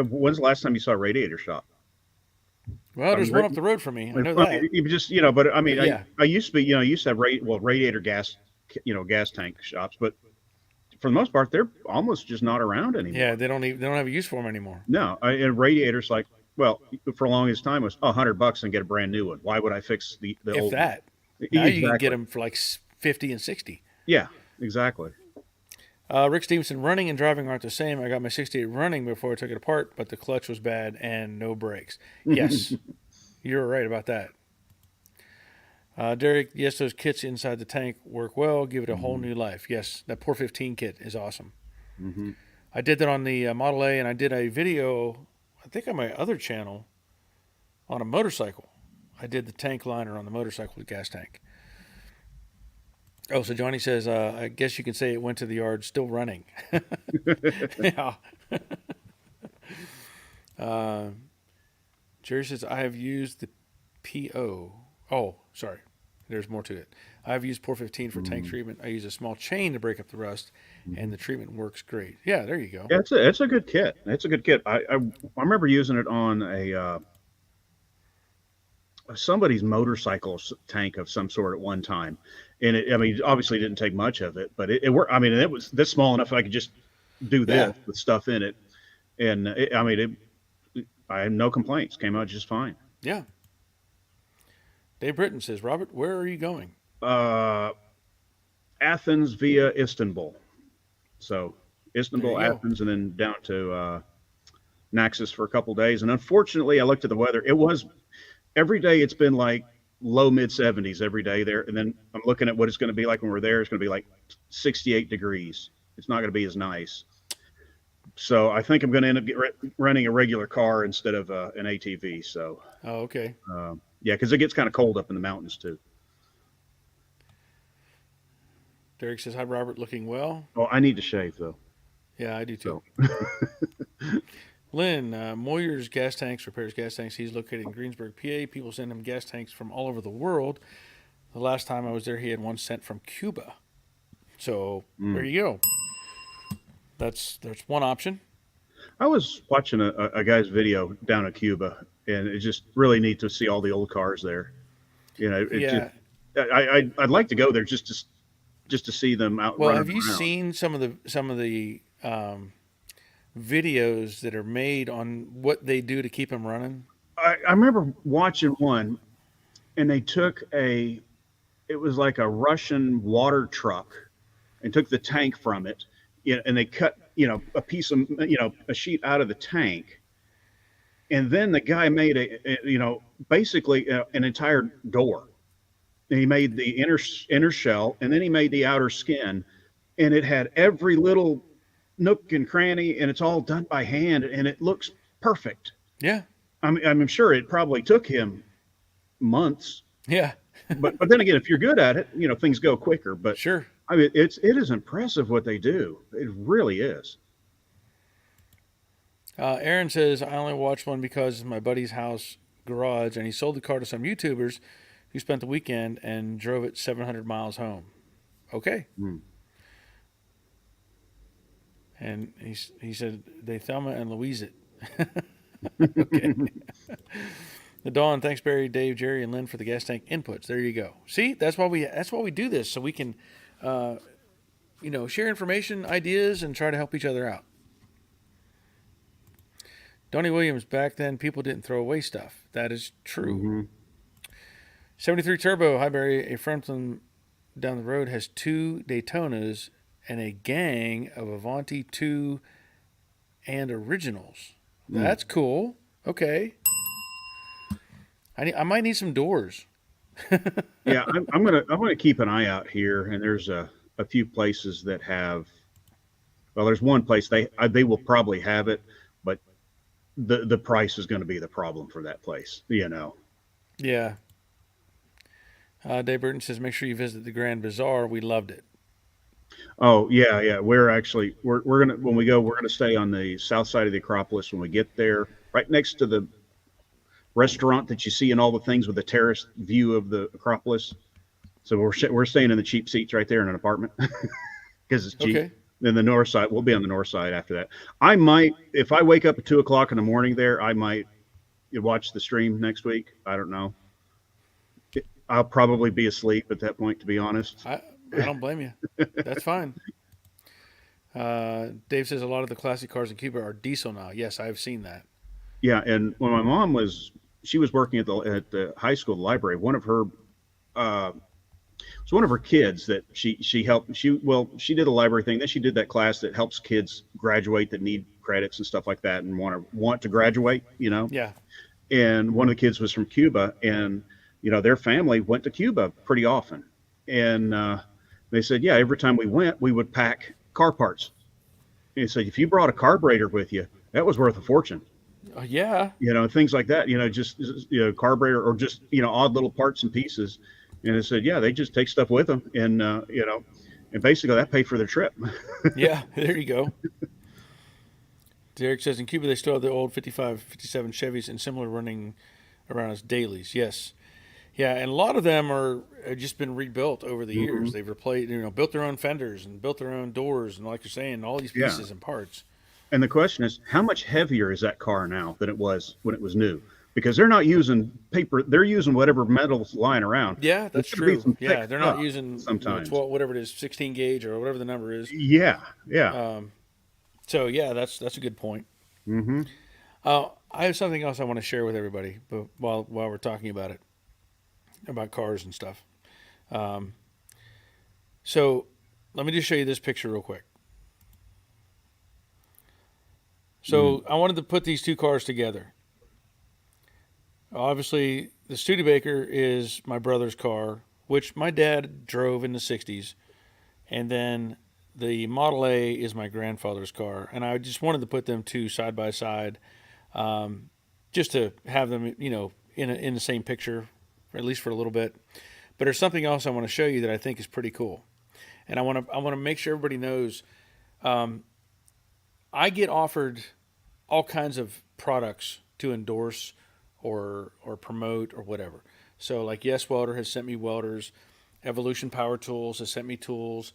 when's the last time you saw a radiator shop? Well, I there's mean, one up the road from me. I know I that. mean, you just, but I mean, Yeah. I used to be, used to have radiator gas, gas tank shops, but for the most part, they're almost just not around anymore. Yeah, they don't have a use for them anymore. No, and radiators, like, well, for the longest time was $100 and get a brand new one. Why would I fix the If old one? that. Now you can Exactly. get them for like 50 and 60. Yeah, exactly. Rick Stevenson, running and driving aren't the same. I got my 68 running before I took it apart, but the clutch was bad and no brakes. Yes, you're right about that. Derek, yes, those kits inside the tank work well. Give it a whole new life. Yes, that Poor 15 kit is awesome. Hmm. I did that on the Model A, and I did a video, I think on my other channel, on a motorcycle. I did the tank liner on the motorcycle with gas tank. Oh, so Johnny says, I guess you can say it went to the yard still running. Yeah. Jerry says, I have used the PO. Oh, sorry. There's more to it. I've used Pour 15 for tank treatment. I use a small chain to break up the rust, and the treatment works great. Yeah, there you go. Yeah, it's a good kit. It's a good kit. I remember using it on a somebody's motorcycle tank of some sort at one time, and I mean, obviously didn't take much of it, but it worked. I mean, it was this small enough I could just do this Yeah. with stuff in it, and I had no complaints. Came out just fine. Yeah. Dave Britton says, Robert, where are you going? Athens via Istanbul, so Istanbul, There you go. Athens, and then down to Naxos for a couple days. And unfortunately, I looked at the weather. It was every day. It's been like low mid 70s every day there. And then I'm looking at what it's going to be like when we're there. It's going to be like 68 degrees. It's not going to be as nice. So I think I'm going to end up renting a regular car instead of an ATV. So Oh, okay. yeah, because it gets kind of cold up in the mountains too. Derek says, hi, Robert, looking well. Oh, I need to shave though. Yeah, I do too. Lynn, Moyer's Gas Tanks repairs gas tanks. He's located in Greensburg, PA. People send him gas tanks from all over the world. The last time I was there, he had one sent from Cuba. So there you go. That's one option. I was watching a guy's video down at Cuba, and it's just really neat to see all the old cars there. You know, it Yeah. just, I'd like to go there just to see them out Well, running have you around. seen some of the videos that are made on what they do to keep them running? I remember watching one, and they took it was like a Russian water truck, and took the tank from it, you know, and they cut, you know, a piece of, you know, a sheet out of the tank, and then the guy made you know, basically an entire door. And he made the inner shell, and then he made the outer skin, and it had every little nook and cranny, and it's all done by hand, and it looks perfect. Yeah. I'm sure it probably took him months, Yeah. but then again, if you're good at it, you know, things go quicker. But Sure. I mean, it is impressive what they do. It really is. Aaron says, I only watched one because it's my buddy's house garage, and he sold the car to some YouTubers who spent the weekend and drove it 700 miles home. Okay. Mm. And he said, they Thelma and Louise it. Okay. The Dawn, thanks Barry, Dave, Jerry, and Lynn for the gas tank inputs. There you go. See, that's why we do this, so we can, share information, ideas, and try to help each other out. Donnie Williams, back then people didn't throw away stuff. That is true. Mm-hmm. 73 Turbo, hi Barry. A friend from down the road has 2 Daytonas and a gang of Avanti 2 and originals. That's cool. Okay. I might need some doors. Yeah, I'm gonna keep an eye out here, and there's a few places that have. Well, there's one place they will probably have it, but the price is going to be the problem for that place. You know. Yeah. Dave Burton says, make sure you visit the Grand Bazaar. We loved it. Oh yeah. We're gonna when we go, we're gonna stay on the south side of the Acropolis when we get there, right next to the restaurant that you see and all the things with the terrace view of the Acropolis. So we're staying in the cheap seats right there in an apartment because it's cheap. Okay. Then the north side, we'll be on the north side after that. I might, if I wake up at 2 o'clock in the morning there, I might watch the stream next week. I don't know. I'll probably be asleep at that point, to be honest. I don't blame you. That's fine. Dave says a lot of the classic cars in Cuba are diesel now. Yes, I've seen that. Yeah, and when my mom she was working at the high school library. One of her was one of her kids that she helped. She did a library thing. Then she did that class that helps kids graduate that need credits and stuff like that and want to graduate. You know. Yeah. And one of the kids was from Cuba, and their family went to Cuba pretty often, and they said, yeah, every time we went, we would pack car parts. And he said, if you brought a carburetor with you, that was worth a fortune. Yeah. Things like that, just, carburetor or just, odd little parts and pieces. And I said, yeah, they just take stuff with them. And, and basically that paid for their trip. Yeah. There you go. Derek says in Cuba, they still have the old 55, 57 Chevys and similar running around as dailies. Yes. Yeah. And a lot of them have just been rebuilt over the years. They've replaced, built their own fenders and built their own doors. And like you're saying, all these pieces and parts. And the question is, how much heavier is that car now than it was when it was new? Because they're not using paper; they're using whatever metal's lying around. Yeah, that's true. Yeah, they're not using sometimes 12, whatever it is, 16 gauge or whatever the number is. Yeah. So yeah, that's a good point. Mm-hmm. I have something else I want to share with everybody, but while we're talking about it, about cars and stuff. So let me just show you this picture real quick. So I wanted to put these 2 cars together. Obviously, the Studebaker is my brother's car, which my dad drove in the 60s. And then the Model A is my grandfather's car. And I just wanted to put them 2 side by side, just to have them, in the same picture, at least for a little bit. But there's something else I want to show you that I think is pretty cool. And I want to make sure everybody knows, I get offered all kinds of products to endorse or promote or whatever. So like Yes Welder has sent me welders, Evolution Power Tools has sent me tools,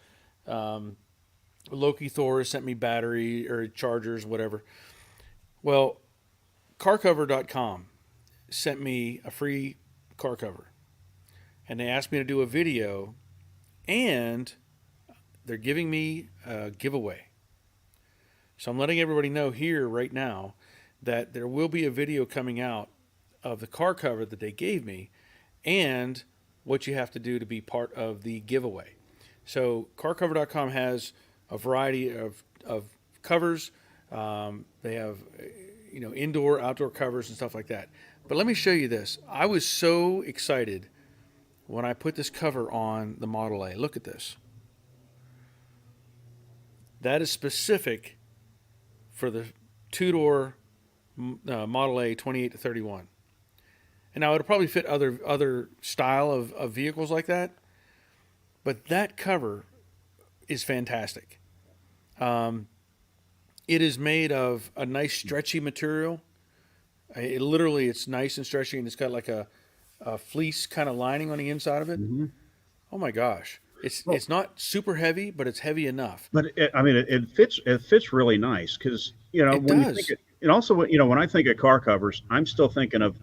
Loki Thor has sent me battery or chargers, whatever. Well, carcover.com sent me a free car cover, and they asked me to do a video, and they're giving me a giveaway. So I'm letting everybody know here right now that there will be a video coming out of the car cover that they gave me and what you have to do to be part of the giveaway. So carcover.com has a variety of covers. They have, indoor, outdoor covers and stuff like that. But let me show you this. I was so excited when I put this cover on the Model A. Look at this. That is specific for the two-door Model A 28 to 31. And now it'll probably fit other style of vehicles like that, but that cover is fantastic. It is made of a nice stretchy material. It's nice and stretchy, and it's got like a fleece kind of lining on the inside of it. Mm-hmm. Oh my gosh. It's not super heavy, but it's heavy enough. But it fits. It fits really nice because It when you does. think and also when I think of car covers, I'm still thinking of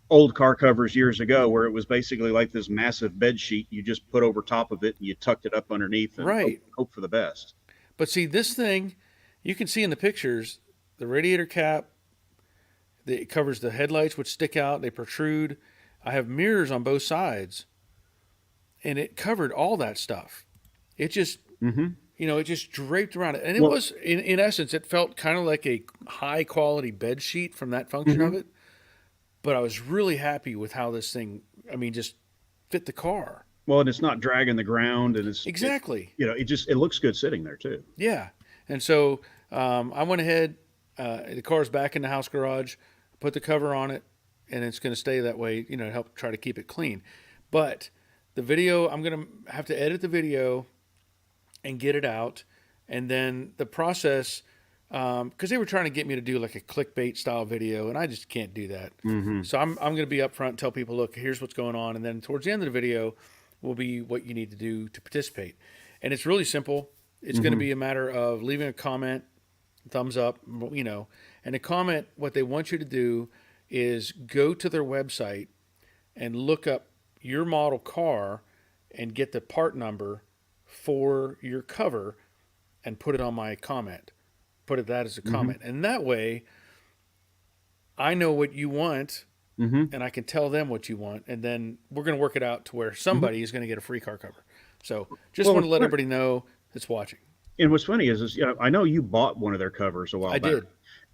old car covers years ago where it was basically like this massive bed sheet you just put over top of it and you tucked it up underneath and Right. hope for the best. But see, this thing, you can see in the pictures, the radiator cap, it covers the headlights, which stick out, they protrude. I have mirrors on both sides, and it covered all that stuff. It just, Mm-hmm. it just draped around it. And it Well, was, in essence, it felt kind of like a high quality bed sheet from that function of mhm. it. But I was really happy with how this thing, just fit the car. Well, and it's not dragging the ground, and Exactly. it looks good sitting there too. Yeah. And so I went ahead, the car's back in the house garage, put the cover on it, and it's going to stay that way, to help try to keep it clean. But the video, I'm going to have to edit the video and get it out. And then the process, because they were trying to get me to do like a clickbait style video, and I just can't do that. Mm-hmm. So I'm going to be upfront and tell people, look, here's what's going on. And then towards the end of the video will be what you need to do to participate. And it's really simple. It's going to Mm-hmm. be a matter of leaving a comment, thumbs up, and a comment. What they want you to do is go to their website and look up your model car and get the part number for your cover and put it on my comment. Put that as a Mm-hmm. comment. And that way I know what you want Mm-hmm. and I can tell them what you want. And then we're going to work it out to where Mm-hmm. somebody is going to get a free car cover. So just Well, want to let everybody know that's watching. and what's funny is I know you bought one of their covers a while I back.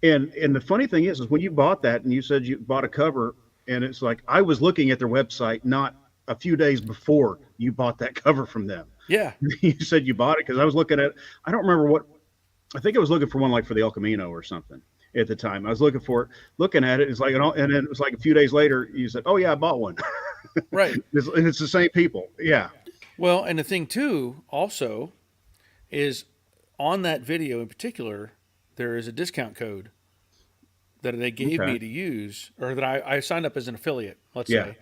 did. And the funny thing is when you bought that and you said you bought a cover, and it's like I was looking at their website not a few days before you bought that cover from them. Yeah. You said you bought it because I was looking at, I don't remember what, I think I was looking for one like for the El Camino or something at the time. I was looking for it, looking at it. It's like, and then it was like a few days later, you said, "Oh yeah, I bought one." Right. And it's the same people. Yeah. Well, and the thing too, also, is on that video in particular, there is a discount code that they gave Okay. me to use, or that I signed up as an affiliate, let's Yeah. say,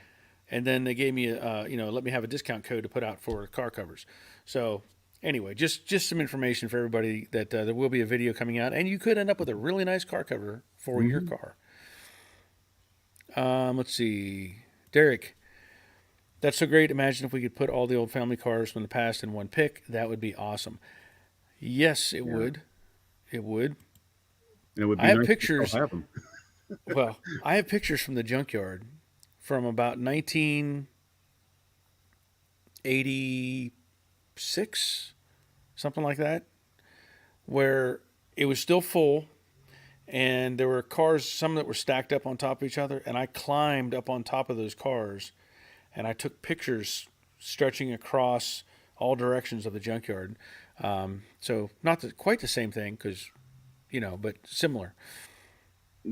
and then they gave me, let me have a discount code to put out for car covers. So anyway, just some information for everybody that there will be a video coming out, and you could end up with a really nice car cover for your Mhm. car. Let's see, Derek. That's so great. Imagine if we could put all the old family cars from the past in one pick. That would be awesome. Yes, it Yeah. would. It would. And it would be I have nice to pictures. still have them. Well, I have pictures from the junkyard from about 1986, something like that, where it was still full and there were cars, some that were stacked up on top of each other, and I climbed up on top of those cars and I took pictures stretching across all directions of the junkyard. So not quite the same thing because, but similar.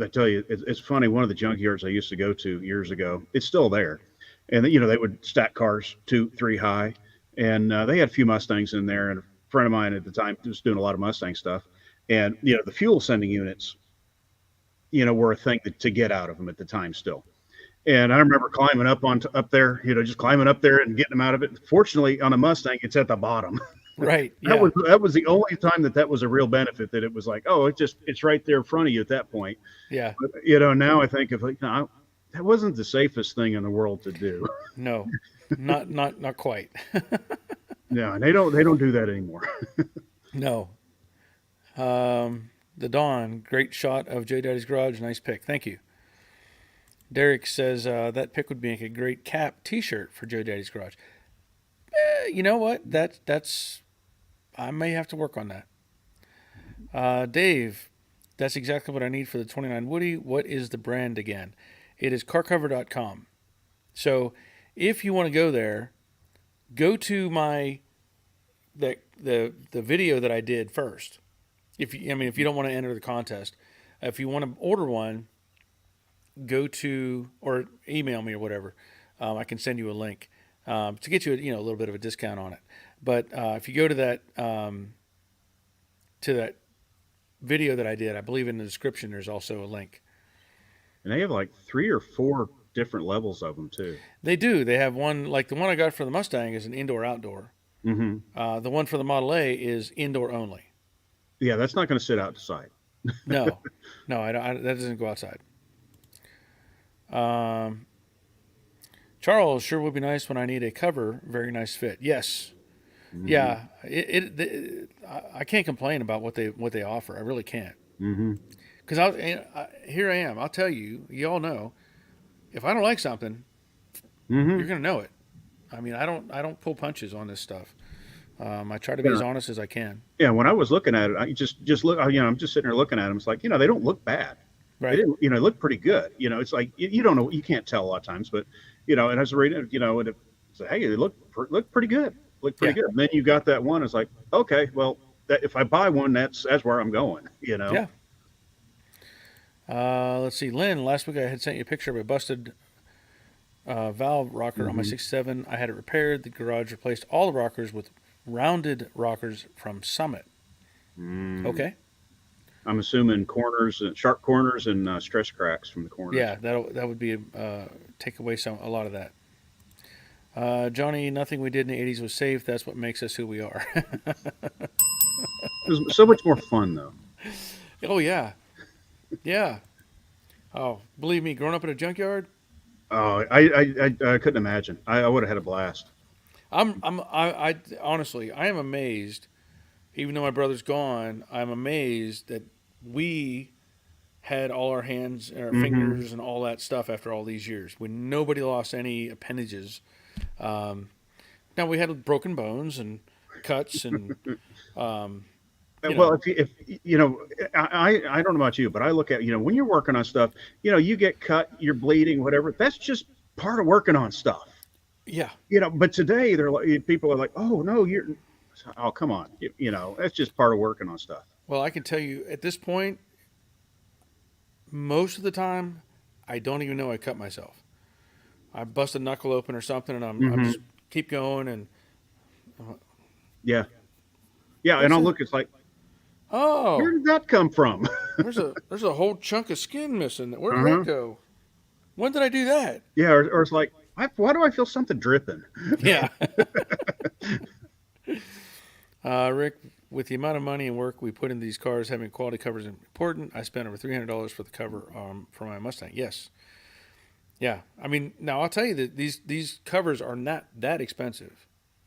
I tell you, it's funny. One of the junkyards I used to go to years ago, it's still there, and they would stack cars 2, 3 high, and they had a few Mustangs in there. And a friend of mine at the time was doing a lot of Mustang stuff, and the fuel sending units were a thing to get out of them at the time still. And I remember climbing up there, just climbing up there and getting them out of it. Fortunately, on a Mustang, it's at the bottom. Right. That Yeah. was the only time that was a real benefit. That it was like, oh, it's right there in front of you at that point. Yeah. But now I think of like, no, that wasn't the safest thing in the world to do. No, not quite. No, and they don't do that anymore. No. The Dawn, great shot of J Daddy's Garage. Nice pick. Thank you. Derek says that pick would make a great cap T-shirt for Joe Daddy's Garage. You know what? That's I may have to work on that. Dave, that's exactly what I need for the 29 Woody. What is the brand again? It is carcover.com. So if you want to go there, go to the video that I did first. If you don't want to enter the contest, if you want to order one, go to or email me or whatever. I can send you a link to get you a little bit of a discount on it. But if you go to that video that I did, I believe in the description there's also a link. And they have like 3 or 4 different levels of them too. They do. They have one like the one I got for the Mustang is an indoor outdoor. Mm-hmm. The one for the Model A is indoor only. Yeah, that's not going to sit outside. No, that doesn't go outside. Charles, sure would be nice when I need a cover. Very nice fit. Yes. Mm-hmm. Yeah. I can't complain about what they offer. I really can't. Mm-hmm. Because here I am. I'll tell you. You all know. If I don't like something, Mm-hmm. you're gonna know it. I mean, I don't pull punches on this stuff. I try to be as honest as I can. Yeah, when I was looking at it, I just look. I'm just sitting there looking at them. It's like they don't look bad. Right. They didn't, look pretty good. It's like you don't know, you can't tell a lot of times, but and I was reading, and it's like, hey, they look pretty good. Look pretty good. And then you got that one. It's like, okay, well, if I buy one, that's where I'm going. Yeah. Let's see, Lynn. Last week I had sent you a picture of a busted valve rocker on my 67. I had it repaired. The garage replaced all the rockers with rounded rockers from Summit. Okay. I'm assuming sharp corners and stress cracks from the corners. Yeah, that would be take away a lot of that. Johnny, nothing we did in the 80s was safe. That's what makes us who we are. It was so much more fun though. Oh yeah, yeah. Oh, believe me, growing up in a junkyard, Oh, I couldn't imagine. I would have had a blast. I honestly, I am amazed. Even though my brother's gone, I'm amazed that we had all our hands and our fingers and all that stuff after all these years when nobody lost any appendages. Now we had broken bones and cuts and Well, if I don't know about you, but I look at when you're working on stuff, you get cut, you're bleeding, whatever. That's just part of working on stuff. yeah. But today they're like, people are like, oh no, oh come on, that's just part of working on stuff. Well, I can tell you at this point, most of the time, I don't even know I cut myself. I bust a knuckle open or something, and I'm just keep going and Yeah, and I'll look. It's like, oh, where did that come from? there's a whole chunk of skin missing. Where did that go? When did I do that? Yeah, or it's like, why do I feel something dripping? Yeah. Rick, with the amount of money and work we put into these cars, having quality covers is important. I spent over $300 for the cover for my Mustang. Yes. Yeah. I mean, now I'll tell you that these covers are not that expensive.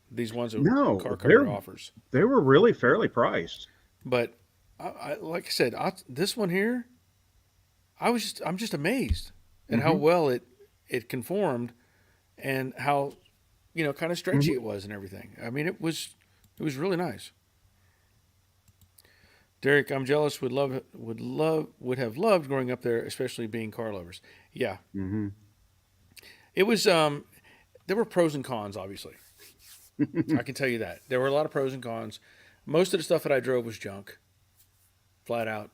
These ones that Car Cover offers. They were really fairly priced. But like I said, this one here, I'm just amazed at how well it conformed and how kind of stretchy it was and everything. I mean, it was really nice. Derek, I'm jealous. Would have loved growing up there, especially being car lovers. Yeah. Mm-hmm. It was. There were pros and cons, obviously. I can tell you that there were a lot of pros and cons. Most of the stuff that I drove was junk, flat out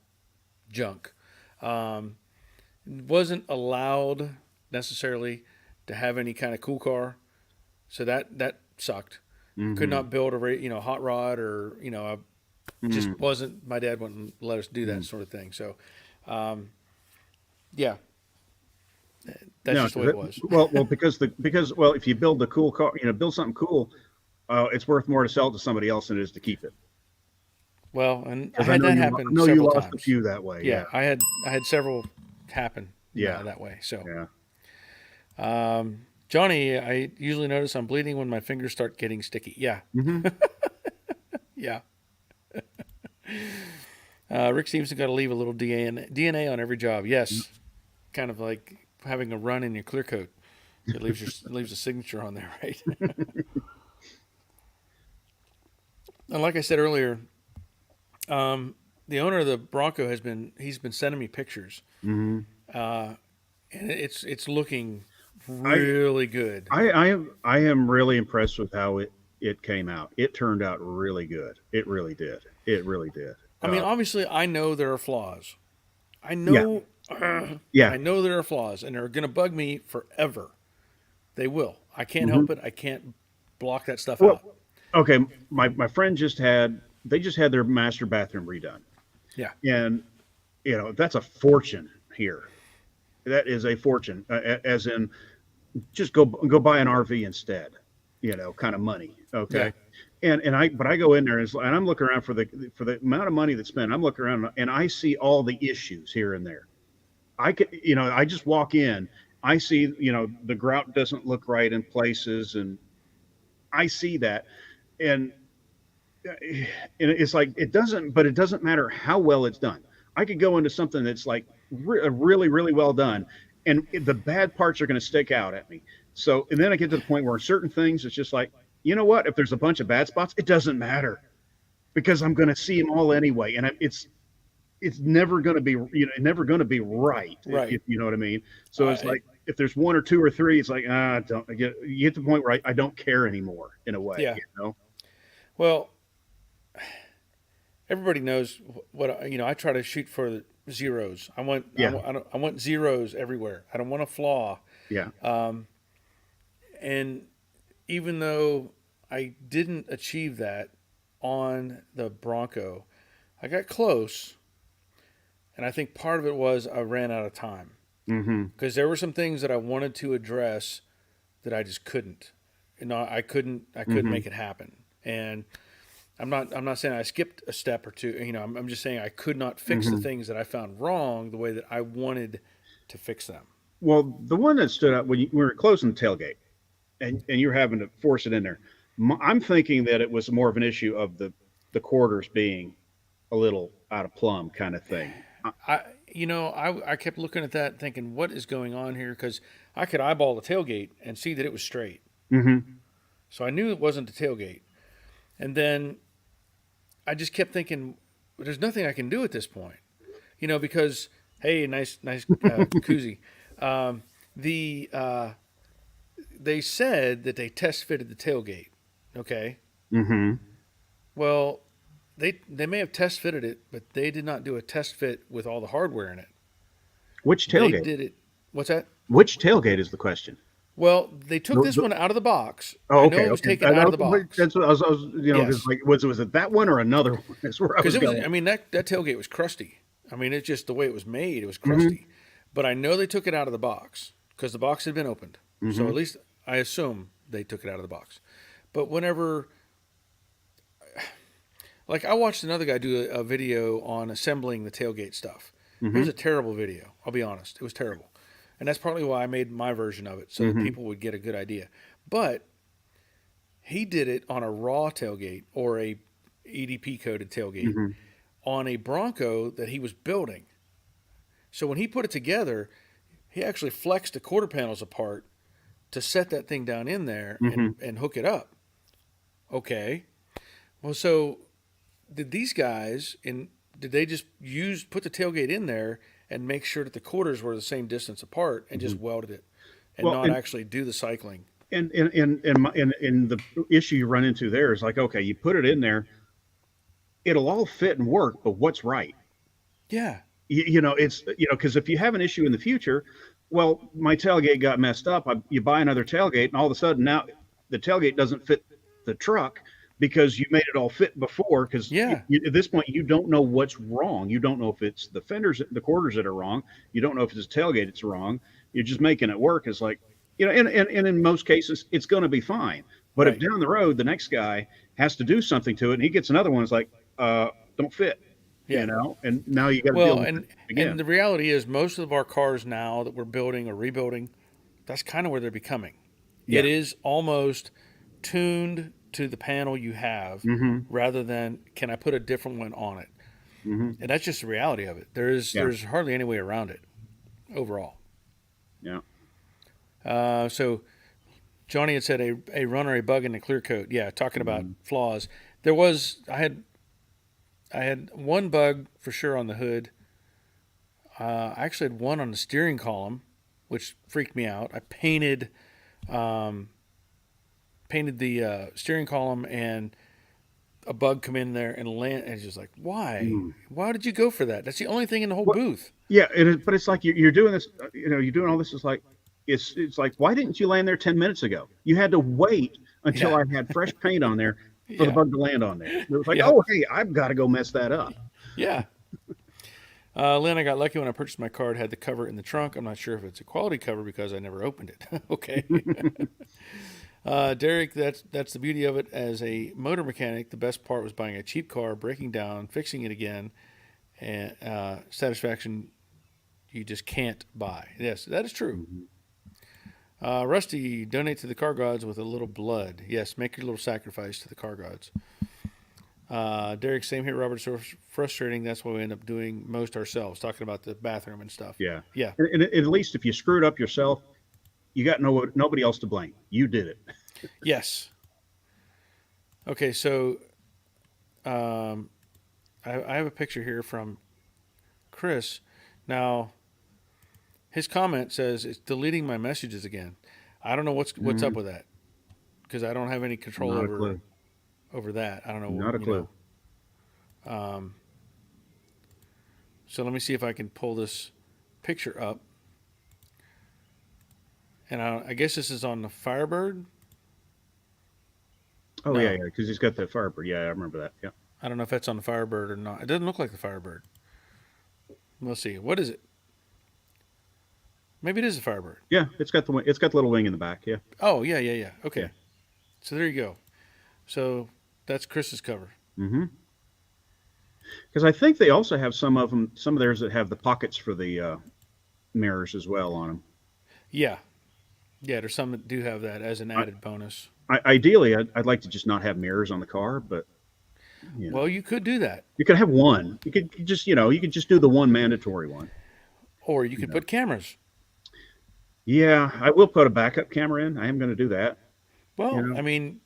junk. Wasn't allowed necessarily to have any kind of cool car, so that sucked. Could not build a hot rod or just wasn't. My dad wouldn't let us do that sort of thing. So Yeah, that's No, just the way it was. well, if you build the cool car, build something cool, it's worth more to sell it to somebody else than it is to keep it. Well, and I Because had that I happen know you several lost a times. few that way. Yeah, Yeah, I had several happen yeah, that way. So, yeah. Johnny, I usually notice I'm bleeding when my fingers start getting sticky. Yeah, Hmm. yeah. Rick Stevenson got to leave a little DNA on every job. Yes, kind of like having a run in your clear coat. It leaves a signature on there, right? And like I said earlier, the owner of the Bronco he's been sending me pictures, Hmm. and it's looking I really good. I am really impressed with how it came out. It turned out really good. It really did. It really did. I mean, obviously, I know there are flaws. I Yeah, know, yeah. I know there are flaws, and they're going to bug me forever. They will. I can't Hmm. help it. I can't block that stuff Well, out. okay. My friend just had their master bathroom redone, Yeah, and that's a fortune here. That is a fortune, as in just go buy an RV instead, kind of money. yeah, Okay. But I go in there and I'm looking around for the amount of money that's spent. I'm looking around and I see all the issues here and there. I just walk in, I see, the grout doesn't look right in places, and I see that, and it's like but it doesn't matter how well it's done. I could go into something that's like really, really well done, and the bad parts are going to stick out at me. So, and then I get to the point where certain things, it's just like, you know what? If there's a bunch of bad spots, it doesn't matter because I'm going to see them all anyway, and it's never going to be, never going to be right, right. if you know what I mean. So it's I like if there's one or two or three, it's like don't you get to the point where I don't care anymore in a way, Yeah. Well, everybody knows what I try to shoot for the zeros. Yeah, I want zeros everywhere. I don't want a flaw. yeah. And even though I didn't achieve that on the Bronco, I got close. And I think part of it was I ran out of time Hmm. because there were some things that I wanted to address that I just couldn't. I couldn't Hmm. make it happen. And I'm not saying I skipped a step or two. I'm just saying I could not fix the Hmm. things that I found wrong the way that I wanted to fix them. Well, the one that stood out when we were closing the tailgate, and you're having to force it in there. I'm thinking that it was more of an issue of the quarters being a little out of plumb, kind of thing. I kept looking at that thinking, what is going on here? Because I could eyeball the tailgate and see that it was straight. Hmm. So I knew it wasn't the tailgate. And then I just kept thinking, there's nothing I can do at this point, because hey, nice koozie. The They said that they test fitted the tailgate. Okay, Hmm. well they may have test fitted it, but they did not do a test fit with all the hardware in it. Which They tailgate? did it. What's that? Which tailgate is the question? Well, they took this The one out of the box. Oh, I know okay, it was okay. taken out of the But box. that's what I was, because Yes, like, was it that one or another one? That's where I because was it was. going. I mean that tailgate was crusty. I mean it's just the way it was made. It was Hmm. crusty. But I know they took it out of the box because the box had been opened. So Hmm. at least I assume they took it out of the box. But whenever, like, I watched another guy do a video on assembling the tailgate stuff. It Hmm. was a terrible video. I'll be honest. It was terrible. And that's partly why I made my version of it so that Hmm. people would get a good idea. But he did it on a raw tailgate or a EDP coated tailgate Hmm. on a Bronco that he was building. So when he put it together, he actually flexed the quarter panels apart to set that thing down in there Hmm. and hook it up. Okay. Well, so did these guys did they just put the tailgate in there and make sure that the quarters were the same distance apart and Hmm. just welded it and Well, not actually do the cycling? and the issue you run into there is like, okay, you put it in there, it'll all fit and work, but what's right? Yeah. It's because if you have an issue in the future, well, my tailgate got messed up. You buy another tailgate, and all of a sudden now the tailgate doesn't fit the truck. because you made it all fit before. Because Yeah. at this point, you don't know what's wrong. You don't know if it's the fenders, the quarters that are wrong. You don't know if it's the tailgate that's wrong. You're just making it work. It's like, and in most cases, it's going to be fine. But if Right. down the road, the next guy has to do something to it and he gets another one, it's like, don't fit, Yeah. and now you got to deal Well, with and it again. the reality is most of our cars now that we're building or rebuilding, that's kind of where they're becoming. Yeah. It is almost tuned to the panel you have Mm-hmm. rather than can I put a different one on it. Mm-hmm. And that's just the reality of it. There's hardly any way around it overall. Yeah. So Johnny had said a run or a bug in the clear coat. Yeah, talking about flaws. I had one bug for sure on the hood. I actually had one on the steering column, which freaked me out. I painted the steering column, and a bug come in there and land. And it's just like, why? Why did you go for that? That's the only thing in the whole What- booth. Yeah, but it's like you're doing this. You're doing all this. It's like it's like, why didn't you land there 10 minutes ago? You had to wait until Yeah. I had fresh paint on there for the Yeah. bug to land on there. It was like, Yeah. oh hey, I've got to go mess that up. Yeah. Lynn, I got lucky when I purchased my car. It had the cover in the trunk. I'm not sure if it's a quality cover because I never opened it. Okay. Derek, that's the beauty of it. As a motor mechanic, the best part was buying a cheap car, breaking down, fixing it again, and satisfaction you just can't buy. Yes, that is true. Rusty, donate to the car gods with a little blood. Yes, make your little sacrifice to the car gods. Derek, same here, Robert. So frustrating. That's why we end up doing most ourselves, talking about the bathroom and stuff. Yeah. Yeah. And at least if you screwed up yourself, you got nobody else to blame. You did it. Yes. Okay, so I have a picture here from Chris. Now, his comment says it's deleting my messages again. I don't know what's up with that because I don't have any control Not a clue. over that. I don't know. Not a clue. So let me see if I can pull this picture up. And I guess this is on the Firebird. Oh No. yeah, because he's got the Firebird. Yeah, I remember that. Yeah. I don't know if that's on the Firebird or not. It doesn't look like the Firebird. We'll see. What is it? Maybe it is a Firebird. Yeah, it's got the little wing in the back. Yeah. Oh, yeah. Okay. Yeah. So there you go. So that's Chris's cover. Mm-hmm. Because I think they also have some of theirs that have the pockets for the mirrors as well on them. Yeah. Yeah, there's some that do have that as an added bonus. Ideally, I'd like to just not have mirrors on the car, but you know, Well, you could do that. you could have one. You could just do the one mandatory one. Or you could put cameras. Yeah, I will put a backup camera in. I am going to do that. Well, You know? I mean,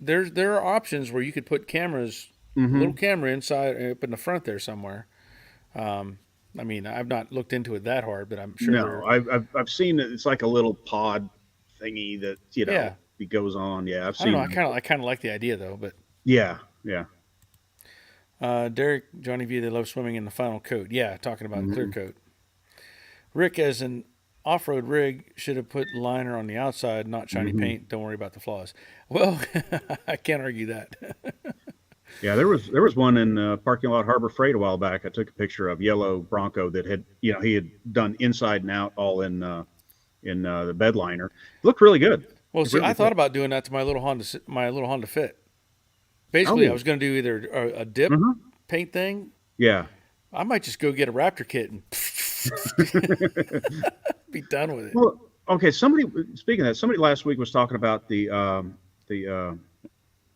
there are options where you could put cameras, a Mm-hmm. little camera inside up in the front there somewhere. I mean, I've not looked into it that hard, but I'm sure. No, I've seen it. It's like a little pod thingy that Yeah. it goes on. Yeah, I've I seen. don't know. I kind of like the idea though. But Yeah. Derek, Johnny V, they love swimming in the final coat. Yeah, talking about Mm-hmm. clear coat. Rick, as an off-road rig, should have put liner on the outside, not shiny Mm-hmm. paint. Don't worry about the flaws. Well, I can't argue that. Yeah, there was one in parking lot Harbor Freight a while back. I took a picture of yellow Bronco that had he had done inside and out all in the bed liner. It looked really good. Well, It see, really I thought did. about doing that to my little Honda Fit. Basically, Oh. I was going to do either a dip Mhm. paint thing. Yeah. I might just go get a Raptor kit and be done with it. Well, okay. Speaking of that, somebody last week was talking about the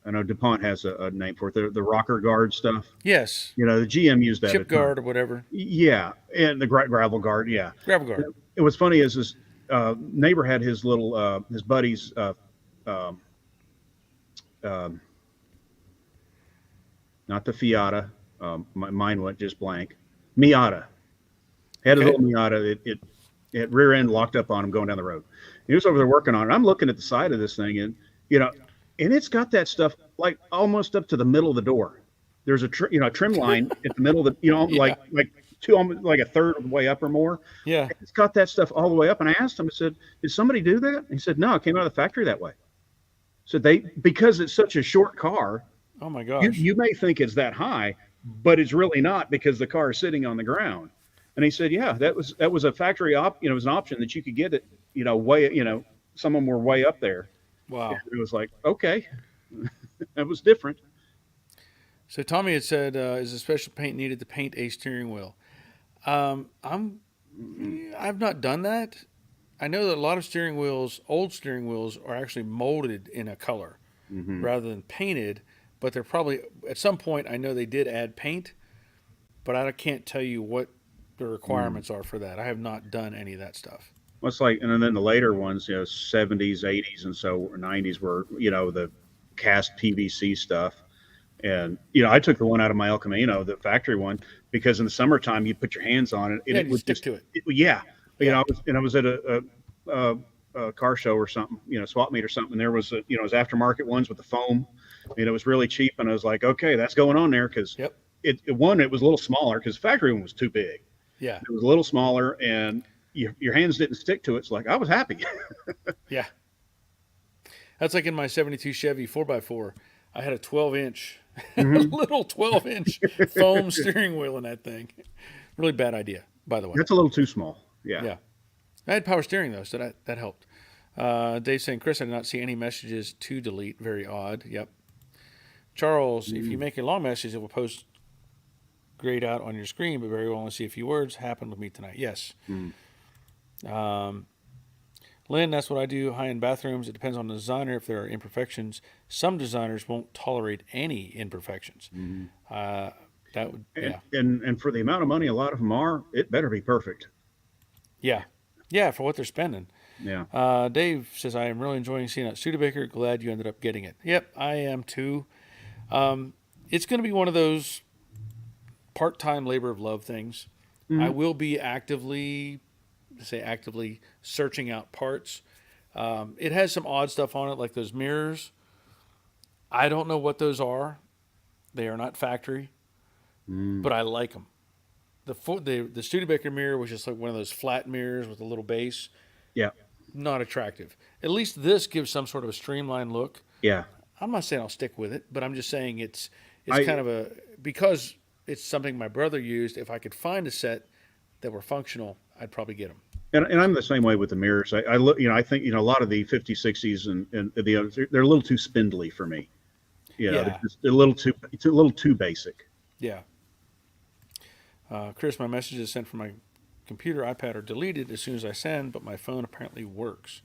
I know DuPont has a name for it. The rocker guard stuff. Yes, The GM used that. chip a ton. guard or whatever, Yeah, and the gravel guard. Yeah. gravel guard. It was funny is this neighbor had his little his buddy's not the Fiata. Mine went just blank. Miata. Had his Okay. little Miata. It rear end locked up on him going down the road. He was over there working on it. I'm looking at the side of this thing, and and it's got that stuff like almost up to the middle of the door. There's a trim line at the middle of the Yeah. like two almost like a third of the way up or more. Yeah, It's got that stuff all the way up. And I asked him, I said, did somebody do that? And he said, no, it came out of the factory that way. So because it's such a short car, Oh my You gosh. you may think it's that high, but it's really not because the car is sitting on the ground. And he said, yeah, that was a factory it was an option that you could get it, way, some of them were way up there. And Wow. it was like, okay, that was different. So Tommy had said, "Is a special paint needed to paint a steering wheel?" I'm Mm-mm. I've not done that. I know that a lot of steering wheels, old steering wheels, are actually molded in a color Hmm. rather than painted. But they're probably at some point. I know they did add paint, but I can't tell you what the Mm. requirements are for that. I have not done any of that stuff. Well, it's like, and then the later ones, 70s, 80s, and so 90s were, the cast PVC stuff. And I took the one out of my El Camino, the factory one, because in the summertime you put your hands on it and Yeah, it and you would stick just, to it. yeah. Yeah. I was at a, a car show or something, swap meet or something. And there was, it was aftermarket ones with the foam, and it was really cheap. And I was like, okay, that's going on there because Yep. it was a little smaller because the factory one was too big. Yeah. It was a little smaller, and your hands didn't stick to it. So like I was happy. Yeah. That's like in my '72 Chevy 4x4. I had a 12-inch, Hmm. little 12-inch foam steering wheel in that thing. Really bad idea, by the way. That's a little too small. Yeah. Yeah. I had power steering though, so that helped. Dave saying, Chris, I did not see any messages to delete. Very odd. Yep. Charles, if you Mm. make a long message, it will post grayed out on your screen, but very well only see a few words. Happened with me tonight. Yes. Mm. Um, Lynn, that's what I do. High end bathrooms. It depends on the designer if there are imperfections. Some designers won't tolerate any imperfections. Mm. Uh, that would, And, yeah. and for the amount of money a lot of them are, it better be perfect. Yeah. Yeah, for what they're spending. Yeah. Dave says, I am really enjoying seeing that Studebaker. Glad you ended up getting it. Yep, I am too. It's going to be one of those part time labor of love things. I Mm. will be actively searching out parts. It has some odd stuff on it, like those mirrors. I don't know what those are. They are not factory, Mm. but I like them. The Studebaker mirror was just like one of those flat mirrors with a little base. Yeah. Not attractive. At least this gives some sort of a streamlined look. Yeah. I'm not saying I'll stick with it, but I'm just saying it's I kind of a because it's something my brother used. If I could find a set that were functional, I'd probably get them. and I'm the same way with the mirrors. I look, I think a lot of the 50s, 60s, and the others, they're a little too spindly for me. Yeah, They're a little too, it's a little too basic. yeah. Chris, my messages sent from my computer, iPad are deleted as soon as I send, but my phone apparently works.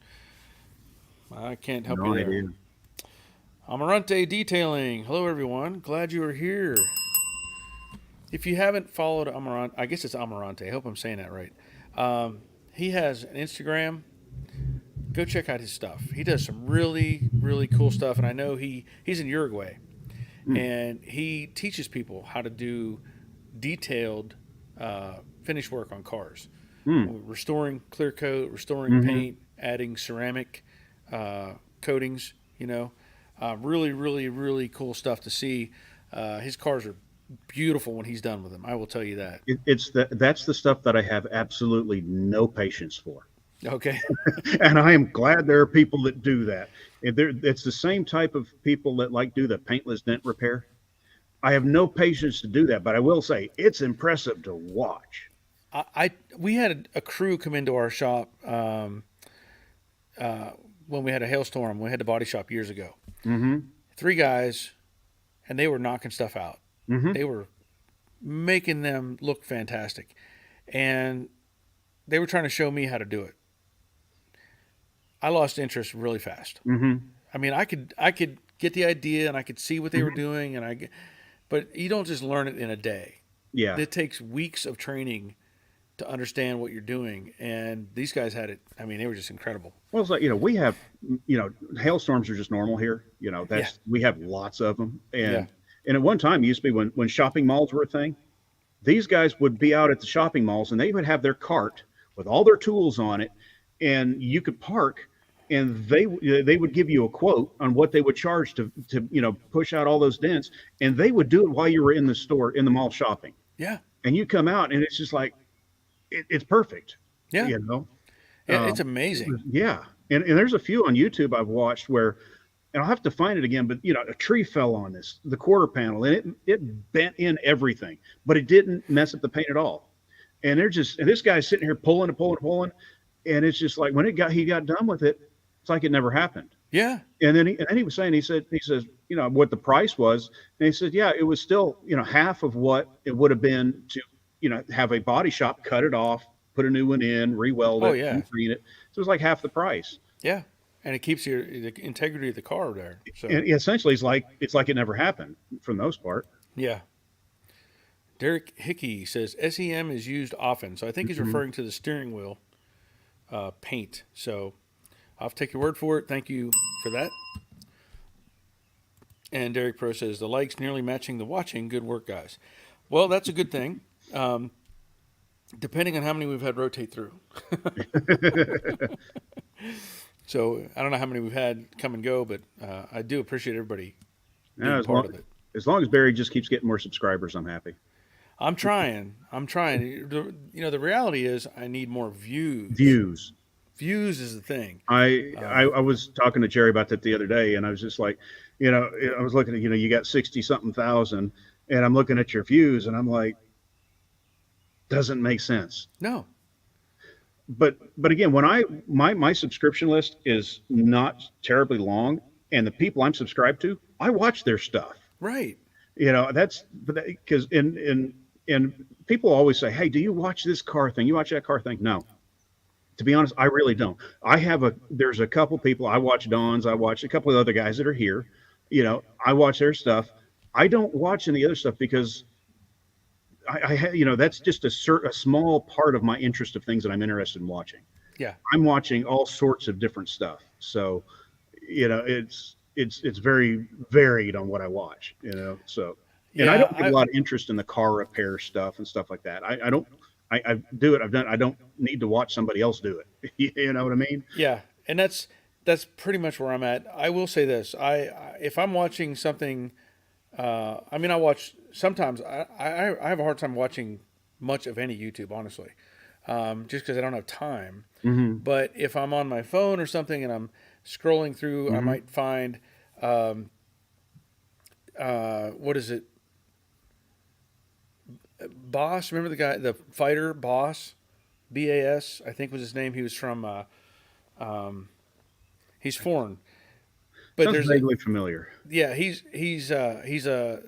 I can't help No you there. idea. Amarante Detailing. Hello, everyone. Glad you are here. If you haven't followed Amarante, I guess it's Amarante. I hope I'm saying that right. He has an Instagram. Go check out his stuff. He does some really, really cool stuff, and I know he's in Uruguay, Mm. and he teaches people how to do detailed finish work on cars, Mm. restoring clear coat, restoring Hmm. paint, adding ceramic coatings. Really, really, really cool stuff to see. His cars are beautiful when he's done with them. I will tell you that. That's the stuff that I have absolutely no patience for. Okay. And I am glad there are people that do that. It's the same type of people that like do the paintless dent repair. I have no patience to do that, but I will say it's impressive to watch. We had a crew come into our shop when we had a hailstorm. We had the body shop years ago. Hmm. 3 guys, and they were knocking stuff out. Hmm. They were making them look fantastic, and they were trying to show me how to do it. I lost interest really fast. Hmm. I mean, I could get the idea and I could see what they were Hmm. doing, but you don't just learn it in a day. Yeah. It takes weeks of training to understand what you're doing, and these guys had it. I mean, they were just incredible. Well, it's like, we have, hailstorms are just normal here. Yeah, We have lots of them. yeah, And at one time, it used to be when shopping malls were a thing, these guys would be out at the shopping malls and they would have their cart with all their tools on it, and you could park, and they would give you a quote on what they would charge to push out all those dents, and they would do it while you were in the store in the mall shopping, yeah, and you come out and it's just like it's perfect, yeah. you know. It's Um, amazing. yeah, and there's a few on YouTube I've watched where, and I'll have to find it again. But a tree fell on the quarter panel, and it bent in everything, but it didn't mess up the paint at all. And this guy's sitting here pulling and pulling and pulling, and it's just like when he got done with it, it's like it never happened. Yeah. And then he was saying, he says, what the price was. And he said, yeah, it was still, half of what it would have been to, have a body shop cut it off, put a new one in, re-weld it, green it. So it was like half the price. Yeah. And it keeps the integrity of the car there. So and essentially it's like it never happened for the most part. Yeah. Derek Hickey says SEM is used often. So I think he's referring to the steering wheel paint. So I'll take your word for it. Thank you for that. And Derek Pro says, the likes nearly matching the watching. Good work, guys. Well, that's a good thing. Depending on how many we've had rotate through. So I don't know how many we've had come and go, but I do appreciate everybody being part of it. As long as Barry just keeps getting more subscribers, I'm happy. I'm trying. The reality is I need more views. Views is the thing. I was talking to Jerry about that the other day, and I was just like, I was looking at, you got 60 something thousand, and I'm looking at your views, and I'm like, doesn't make sense. No. But again, when my subscription list is not terribly long, and the people I'm subscribed to, I watch their stuff. Right. That's because and people always say, hey, do you watch this car thing? You watch that car thing? No. To be honest, I really don't. There's a couple people I watch. Don's. I watch a couple of other guys that are here. I watch their stuff. I don't watch any other stuff because that's just a small part of my interest of things that I'm interested in watching. Yeah. I'm watching all sorts of different stuff. So, it's very varied on what I watch, so, and I don't get a lot of interest in the car repair stuff and stuff like that. I don't, I do it. I don't need to watch somebody else do it. You know what I mean? Yeah. And that's pretty much where I'm at. I will say this. If I'm watching something, I watch sometimes I have a hard time watching much of any YouTube, honestly. Just because I don't have time. Mm-hmm. But if I'm on my phone or something and I'm scrolling through, I might find, what is it? Boss, remember the guy, the fighter Boss, BAS, I think was his name. He was from, he's foreign. But Sounds vaguely familiar. Yeah, he's a,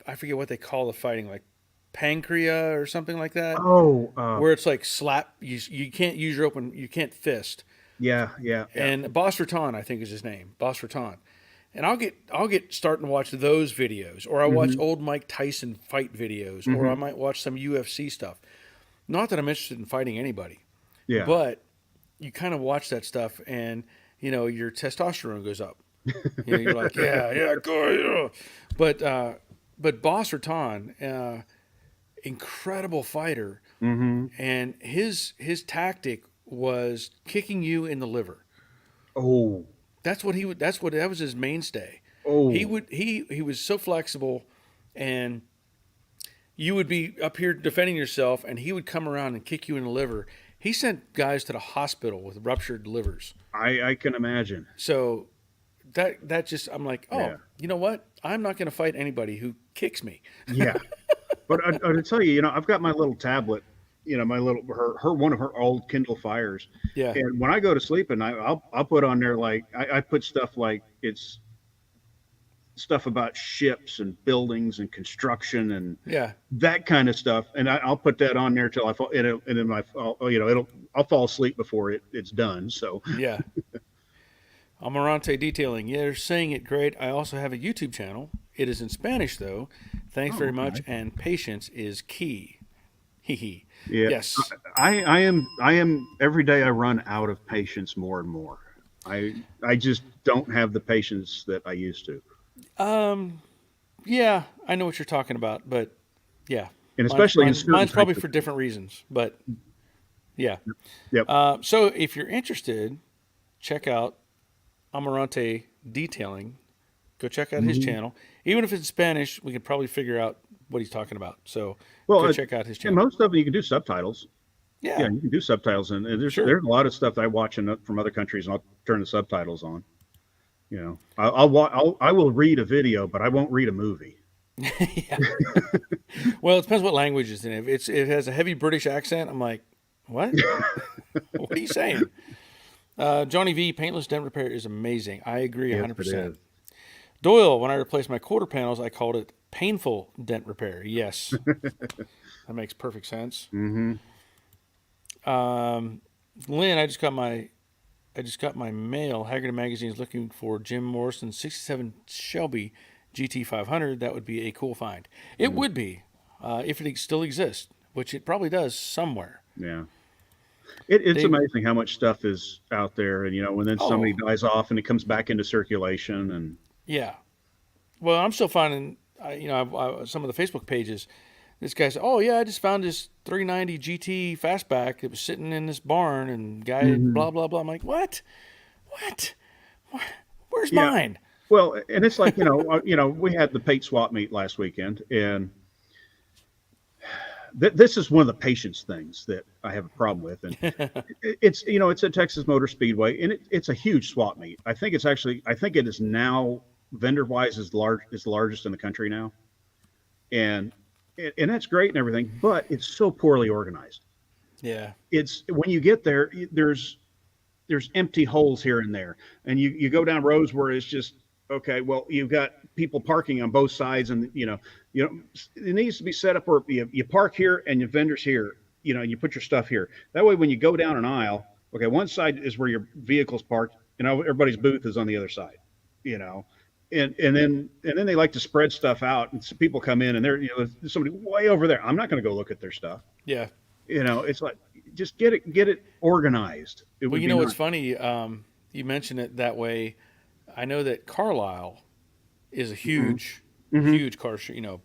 I forget what they call the fighting, like pancreas or something like that. Oh, where it's like slap, you can't use your open, you can't fist. Yeah. And Boss Raton, I think is his name, Boss Raton. And I'll get starting to watch those videos, or I watch old Mike Tyson fight videos, or I might watch some UFC stuff. Not that I'm interested in fighting anybody, but you kind of watch that stuff, and your testosterone goes up. You're like, go, yeah. But Boss Raton, incredible fighter, and his tactic was kicking you in the liver. Oh. That was his mainstay. Oh. He was so flexible, and you would be up here defending yourself, and he would come around and kick you in the liver. He sent guys to the hospital with ruptured livers. I can imagine. So that just, I'm like, you know what? I'm not going to fight anybody who kicks me. Yeah. But I'll tell you, I've got my little tablet, my little, one of her old Kindle Fires. Yeah. And when I go to sleep at night, I'll put on there, like, I put stuff like it's stuff about ships and buildings and construction and that kind of stuff. And I'll put that on there till I fall, and then I'll fall asleep before it's done. So yeah. Amarante Detailing. Yeah, they're saying it great. I also have a YouTube channel. It is in Spanish though. Thanks very much. And patience is key. Hee. Yeah. Yes. I am every day I run out of patience more and more. I just don't have the patience that I used to. Yeah, I know what you're talking about, but yeah. And especially mine's probably for different reasons, but yeah. Yep. So if you're interested, check out Amarante Detailing. Go check out his channel. Even if it's in Spanish, we could probably figure out what he's talking about. So go check out his channel. And most of them you can do subtitles. Yeah, you can do subtitles, and there's a lot of stuff that I watch from other countries, and I'll turn the subtitles on. You know, I will read a video, but I won't read a movie. Yeah. Well, it depends what language it's in. If it has a heavy British accent, I'm like, what? What are you saying? Johnny V, paintless dent repair is amazing. I agree Yes, it 100%. is. Doyle, when I replaced my quarter panels, I called it painful dent repair. Yes, that makes perfect sense. Mm-hmm. Um, Lynn, I just got my mail. Haggerty Magazine is looking for Jim Morrison's '67 Shelby GT500. That would be a cool find. It would be if it still exists, which it probably does somewhere. Yeah. It's They, amazing how much stuff is out there, and you know, when then somebody oh dies off and it comes back into circulation, and yeah. Well, I'm still finding, some of the Facebook pages. This guy said, "Oh yeah, I just found this 390 GT fastback. It was sitting in this barn, and guy Mhm. blah blah blah." I'm like, "What? What? Where's Yeah. mine?" Well, and it's like we had the Pate swap meet last weekend, and this is one of the patience things that I have a problem with, and it's at Texas Motor Speedway, and it's a huge swap meet. I think it is now vendor wise is the largest in the country now, and and that's great and everything, but it's so poorly organized. Yeah, It's when you get there, there's empty holes here and there, and you go down roads where it's just okay. Well, you've got people parking on both sides, and it needs to be set up where you park here and your vendors here, and you put your stuff here. That way, when you go down an aisle, okay, one side is where your vehicle's parked, and everybody's booth is on the other side, you know. And then they like to spread stuff out, and so people come in and there's somebody way over there. I'm not going to go look at their stuff. yeah. It's like just get it organized. It Well, would you be know what's nice. funny? You mention it that way. I know that Carlisle is a Hmm. huge, Hmm. huge car,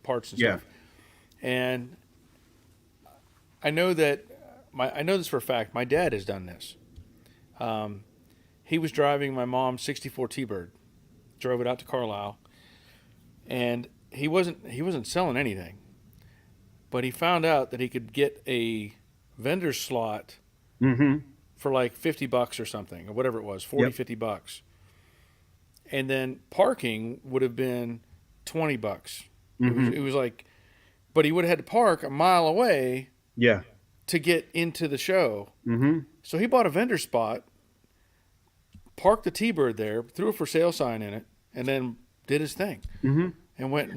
parts and Yeah. stuff. And I know that I know this for a fact. My dad has done this. Um, he was driving my mom's '64 T-Bird, drove it out to Carlisle, and he wasn't selling anything, but he found out that he could get a vendor slot Hmm. for like $50 or something, or whatever it was, 40, Yep. $50. And then parking would have been $20. Hmm. It was like, but he would have had to park a mile away Yeah. to get into the show. Hmm. So he bought a vendor spot, parked the T-Bird there, threw a for sale sign in it, and then did his thing Hmm. and went.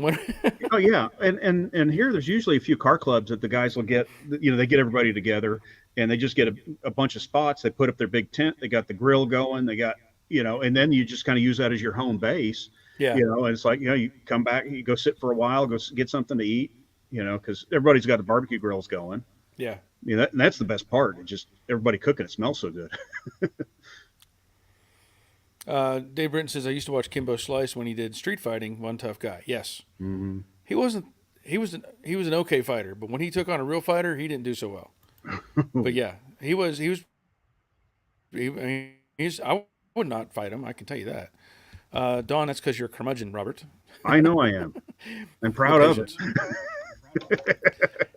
Oh yeah. And here there's usually a few car clubs that the guys will get. They get everybody together and they just get a bunch of spots. They put up their big tent. They got the grill going. They got and then you just kind of use that as your home base. Yeah, And it's like you come back, you go sit for a while, get something to eat. Because everybody's got the barbecue grills going. yeah. That's the best part. It just everybody cooking. It smells so good. Dave Britton says I used to watch Kimbo Slice when he did Street Fighting. One tough guy. Yes, Hmm. he wasn't. He was an okay fighter, but when he took on a real fighter, he didn't do so well. But yeah, he was. He was. I mean, I would not fight him. I can tell you that. Don, that's because you're a curmudgeon, Robert. I know I am. I'm No proud of it. patience.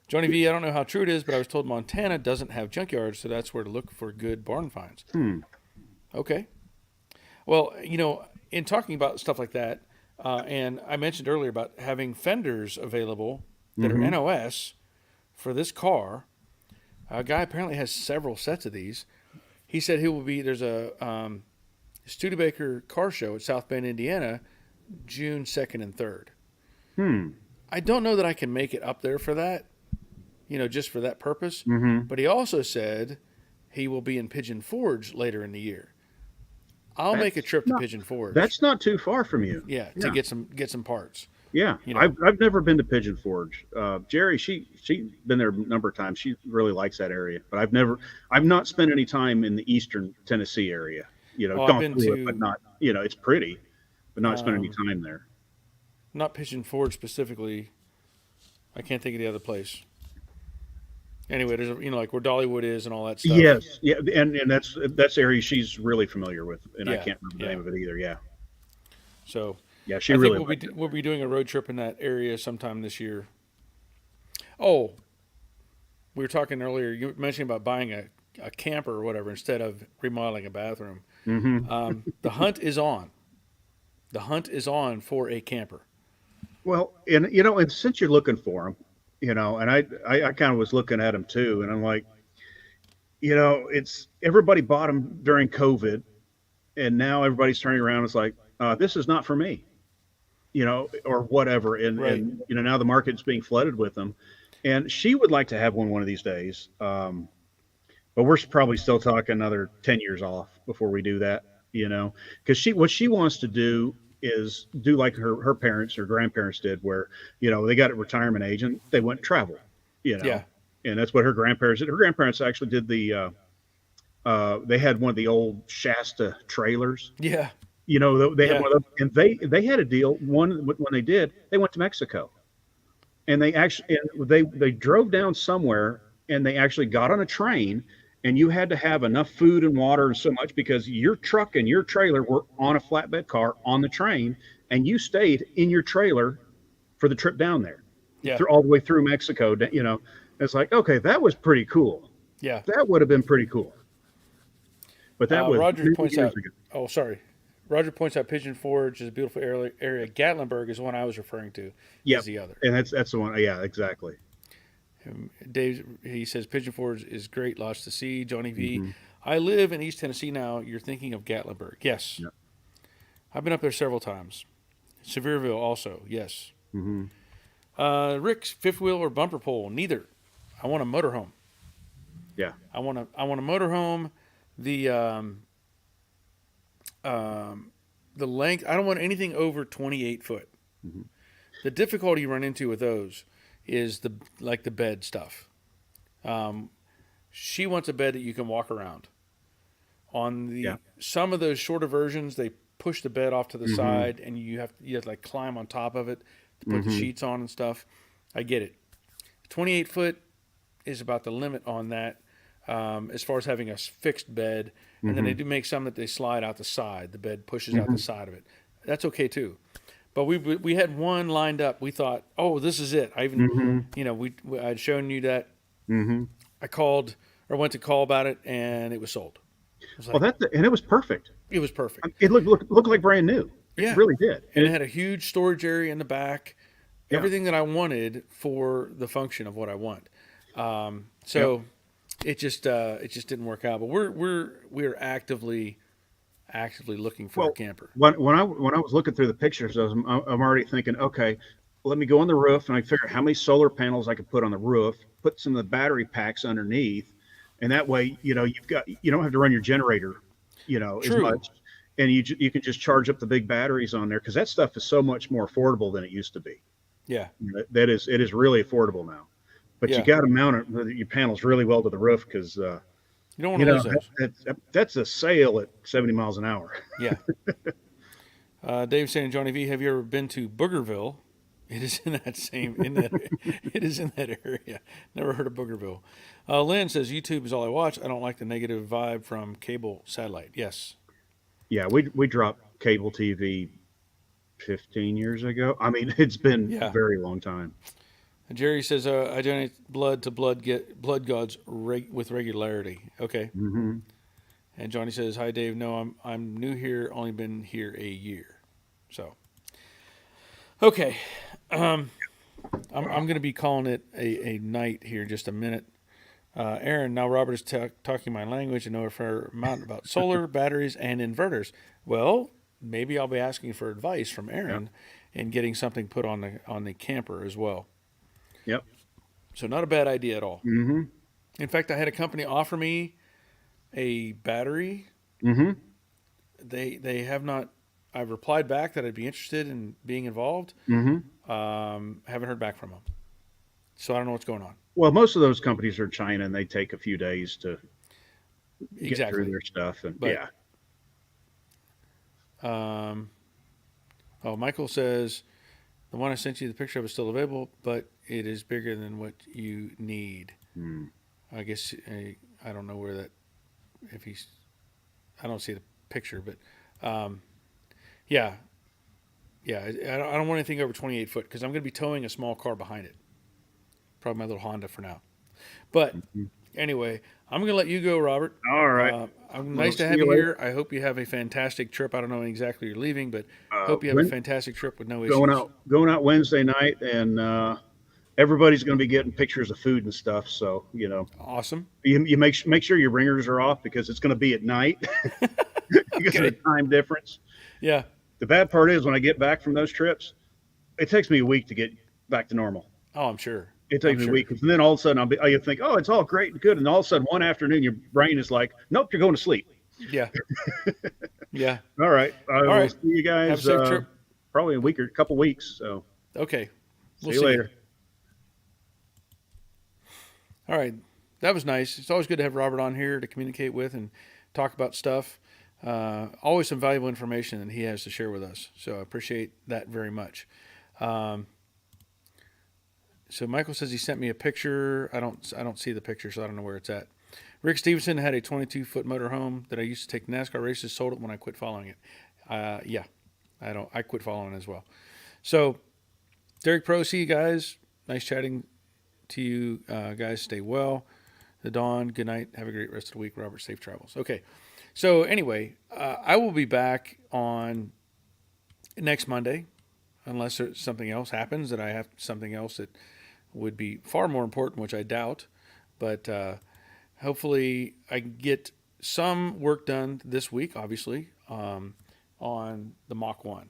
Johnny V, I don't know how true it is, but I was told Montana doesn't have junkyards, so that's where to look for good barn finds. Hmm. Okay. Well, in talking about stuff like that, and I mentioned earlier about having fenders available that are Hmm. NOS for this car. A guy apparently has several sets of these. He said there's a Studebaker car show at South Bend, Indiana, June 2nd and 3rd. Hmm. I don't know that I can make it up there for that, just for that purpose. Hmm. But he also said he will be in Pigeon Forge later in the year. I'll make a That's trip to not Pigeon Forge. that's not too far from you. Yeah, to Yeah. get some parts. Yeah. You know, I've never been to Pigeon Forge. Jerry, she's been there a number of times. She really likes that area, but I've not spent any time in the eastern Tennessee area. I've Gone been through it, to but not. It's pretty, but not spent any um, time there. not Pigeon Forge specifically. I can't think of the other place. Anyway, there's like where Dollywood is and all that stuff. Yes, yeah, and that's area she's really familiar with, and I Yeah, can't remember the yeah. name of it either. Yeah, So yeah, she I think really liked it. we'll be doing a road trip in that area sometime this year. Oh, we were talking earlier. You mentioned about buying a camper or whatever instead of remodeling a bathroom. Hmm. The hunt is on. The hunt is on for a camper. Well, and and since you're looking for them, and I kind of was looking at them too, and I'm like, it's everybody bought them during COVID, and now everybody's turning around. It's like, this is not for me, or whatever, and Right. now the market's being flooded with them, and she would like to have one of these days, but we're probably still talking another 10 years off before we do that, because what she wants to do is do like her parents or grandparents did, where they got a retirement age and they went travel, you Yeah. know, and that's what her grandparents did. Her grandparents actually did they had one of the old Shasta trailers. Yeah. They had Yeah. one of those, and they had a deal. One when they did, they went to Mexico, and they drove down somewhere, and they actually got on a train, and you had to have enough food and water and so much because your truck and your trailer were on a flatbed car on the train, and you stayed in your trailer for the trip down there, Yeah. through all the way through Mexico. It's like, okay, that was pretty cool. Yeah. That would have been pretty cool, but that was Roger many points years out. ago. Oh, sorry. Roger points out Pigeon Forge is a beautiful area. Gatlinburg is the one I was referring to. Is Yep, the other. and that's the one. Yeah, exactly. Dave, he says Pigeon Forge is great, lots to see. Johnny V, Hmm. I live in East Tennessee now. You're thinking of Gatlinburg. Yes. Yep. I've been up there several times. Sevierville also. Yes. Hmm. Rick's fifth wheel or bumper pole? Neither. I want a motorhome. Yeah. I want a motorhome. The the length. I don't want anything over 28 foot. Hmm. The difficulty you run into with those is the bed stuff. Um, she wants a bed that you can walk around. On Yeah. some of those shorter versions, they push the bed off to the Hmm. side, and you have to like climb on top of it to put the Hmm. sheets on and stuff. I get it. 28 foot is about the limit on that, as far as having a fixed bed. And then they Hmm. do make some that they slide out the side. The bed pushes out the Hmm. side of it. That's okay too. But we had one lined up. We thought, oh, this is it. I even, Hmm. I'd shown you that. Hmm. I called or went to call about it, and it was sold. It was Well, like and it was perfect. it was perfect. It looked like brand new. It Yeah, really did. and it had a huge storage area in the back. Yeah. Everything that I wanted for the function of what I want. Yep. So it just didn't work out. But we're actively looking for a Well, camper. when I was looking through the pictures, I'm already thinking, okay, let me go on the roof and I figure how many solar panels I could put on the roof, put some of the battery packs underneath, and that way, you don't have to run your generator, as True. much, and you can just charge up the big batteries on there because that stuff is so much more affordable than it used to be. Yeah. It is really affordable now, but you Yeah. got to mount your panels really well to the roof because You don't want to lose those. that's a sail at 70 miles an hour. Yeah. Dave saying, Johnny V, have you ever been to Boogerville? It is in that same in that it is in that area. Never heard of Boogerville. Lynn says YouTube is all I watch. I don't like the negative vibe from cable satellite. Yes. Yeah, we dropped cable TV 15 years ago. I mean, it's been a Yeah. very long time. Jerry says I donate blood to blood gods with regularity. Okay. Hmm. And Johnny says, "Hi Dave. No, I'm new here. Only been here a year. So okay. I'm going to be calling it a night here in just a minute. Aaron, now Robert is talking my language and know a fair amount about solar, batteries, and inverters. Well, maybe I'll be asking for advice from Aaron and getting something put on the camper as well. Yep. So not a bad idea at all. Hmm. In fact, I had a company offer me a battery. Hmm. They have not. I've replied back that I'd be interested in being involved. Hmm. Haven't heard back from them, so I don't know what's going on. Well, most of those companies are China, and they take a few days to get through Exactly. their stuff. And But yeah, Um, oh, Michael says the one I sent you the picture of is still available, but it is bigger than what you need. mm. I guess I don't know where that if he's I don't see the picture, but yeah, yeah. I don't want anything over 28 foot because I'm going to be towing a small car behind it. Probably my little Honda for now. But Anyway, I'm going to let you go, Robert. All right. I'm Well, nice to see have you you later. here. I hope you have a fantastic trip. I don't know when exactly you're leaving, but hope you have a When fantastic trip with no going issues. out going out Wednesday night, and everybody's going to be getting pictures of food and stuff. So Awesome. you make sure your ringers are off because it's going to be at night because of the Okay. time difference. Yeah. The bad part is when I get back from those trips, it takes me a week to get back to normal. Oh, I'm sure. It I'm takes me a sure. week, and then all of a sudden you think, oh, it's all great and good, and all of a sudden one afternoon your brain is like, nope, you're going to sleep. Yeah. Yeah. All right, I All will right. see you Have a guys safe trip. probably a week or a couple weeks. So Okay. We'll see you see you. later. All right. That was nice. It's always good to have Robert on here to communicate with and talk about stuff. Always some valuable information that he has to share with us. So I appreciate that very much. Um, so Michael says he sent me a picture. I don't see the picture, so I don't know where it's at. Rick Stevenson had a 22-foot motorhome that I used to take NASCAR races. Sold it when I quit following it. Yeah, I quit following as well. So Derek Pro, see you guys. Nice chatting to you guys. Stay well. The Dawn, good night. Have a great rest of the week. Robert, safe travels. Okay. So anyway, I will be back on next Monday, unless there's something else happens that I have something else that would be far more important, which I doubt. But hopefully, I can get some work done this week. Obviously, on the Mach 1.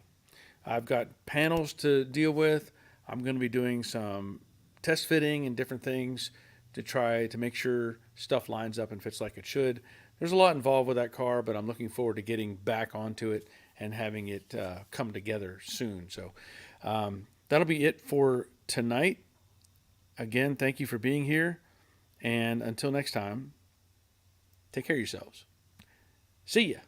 I've got panels to deal with. I'm going to be doing some test fitting and different things to try to make sure stuff lines up and fits like it should. There's a lot involved with that car, but I'm looking forward to getting back onto it and having it come together soon. So that'll be it for tonight. Again, thank you for being here. And until next time, take care of yourselves. See ya.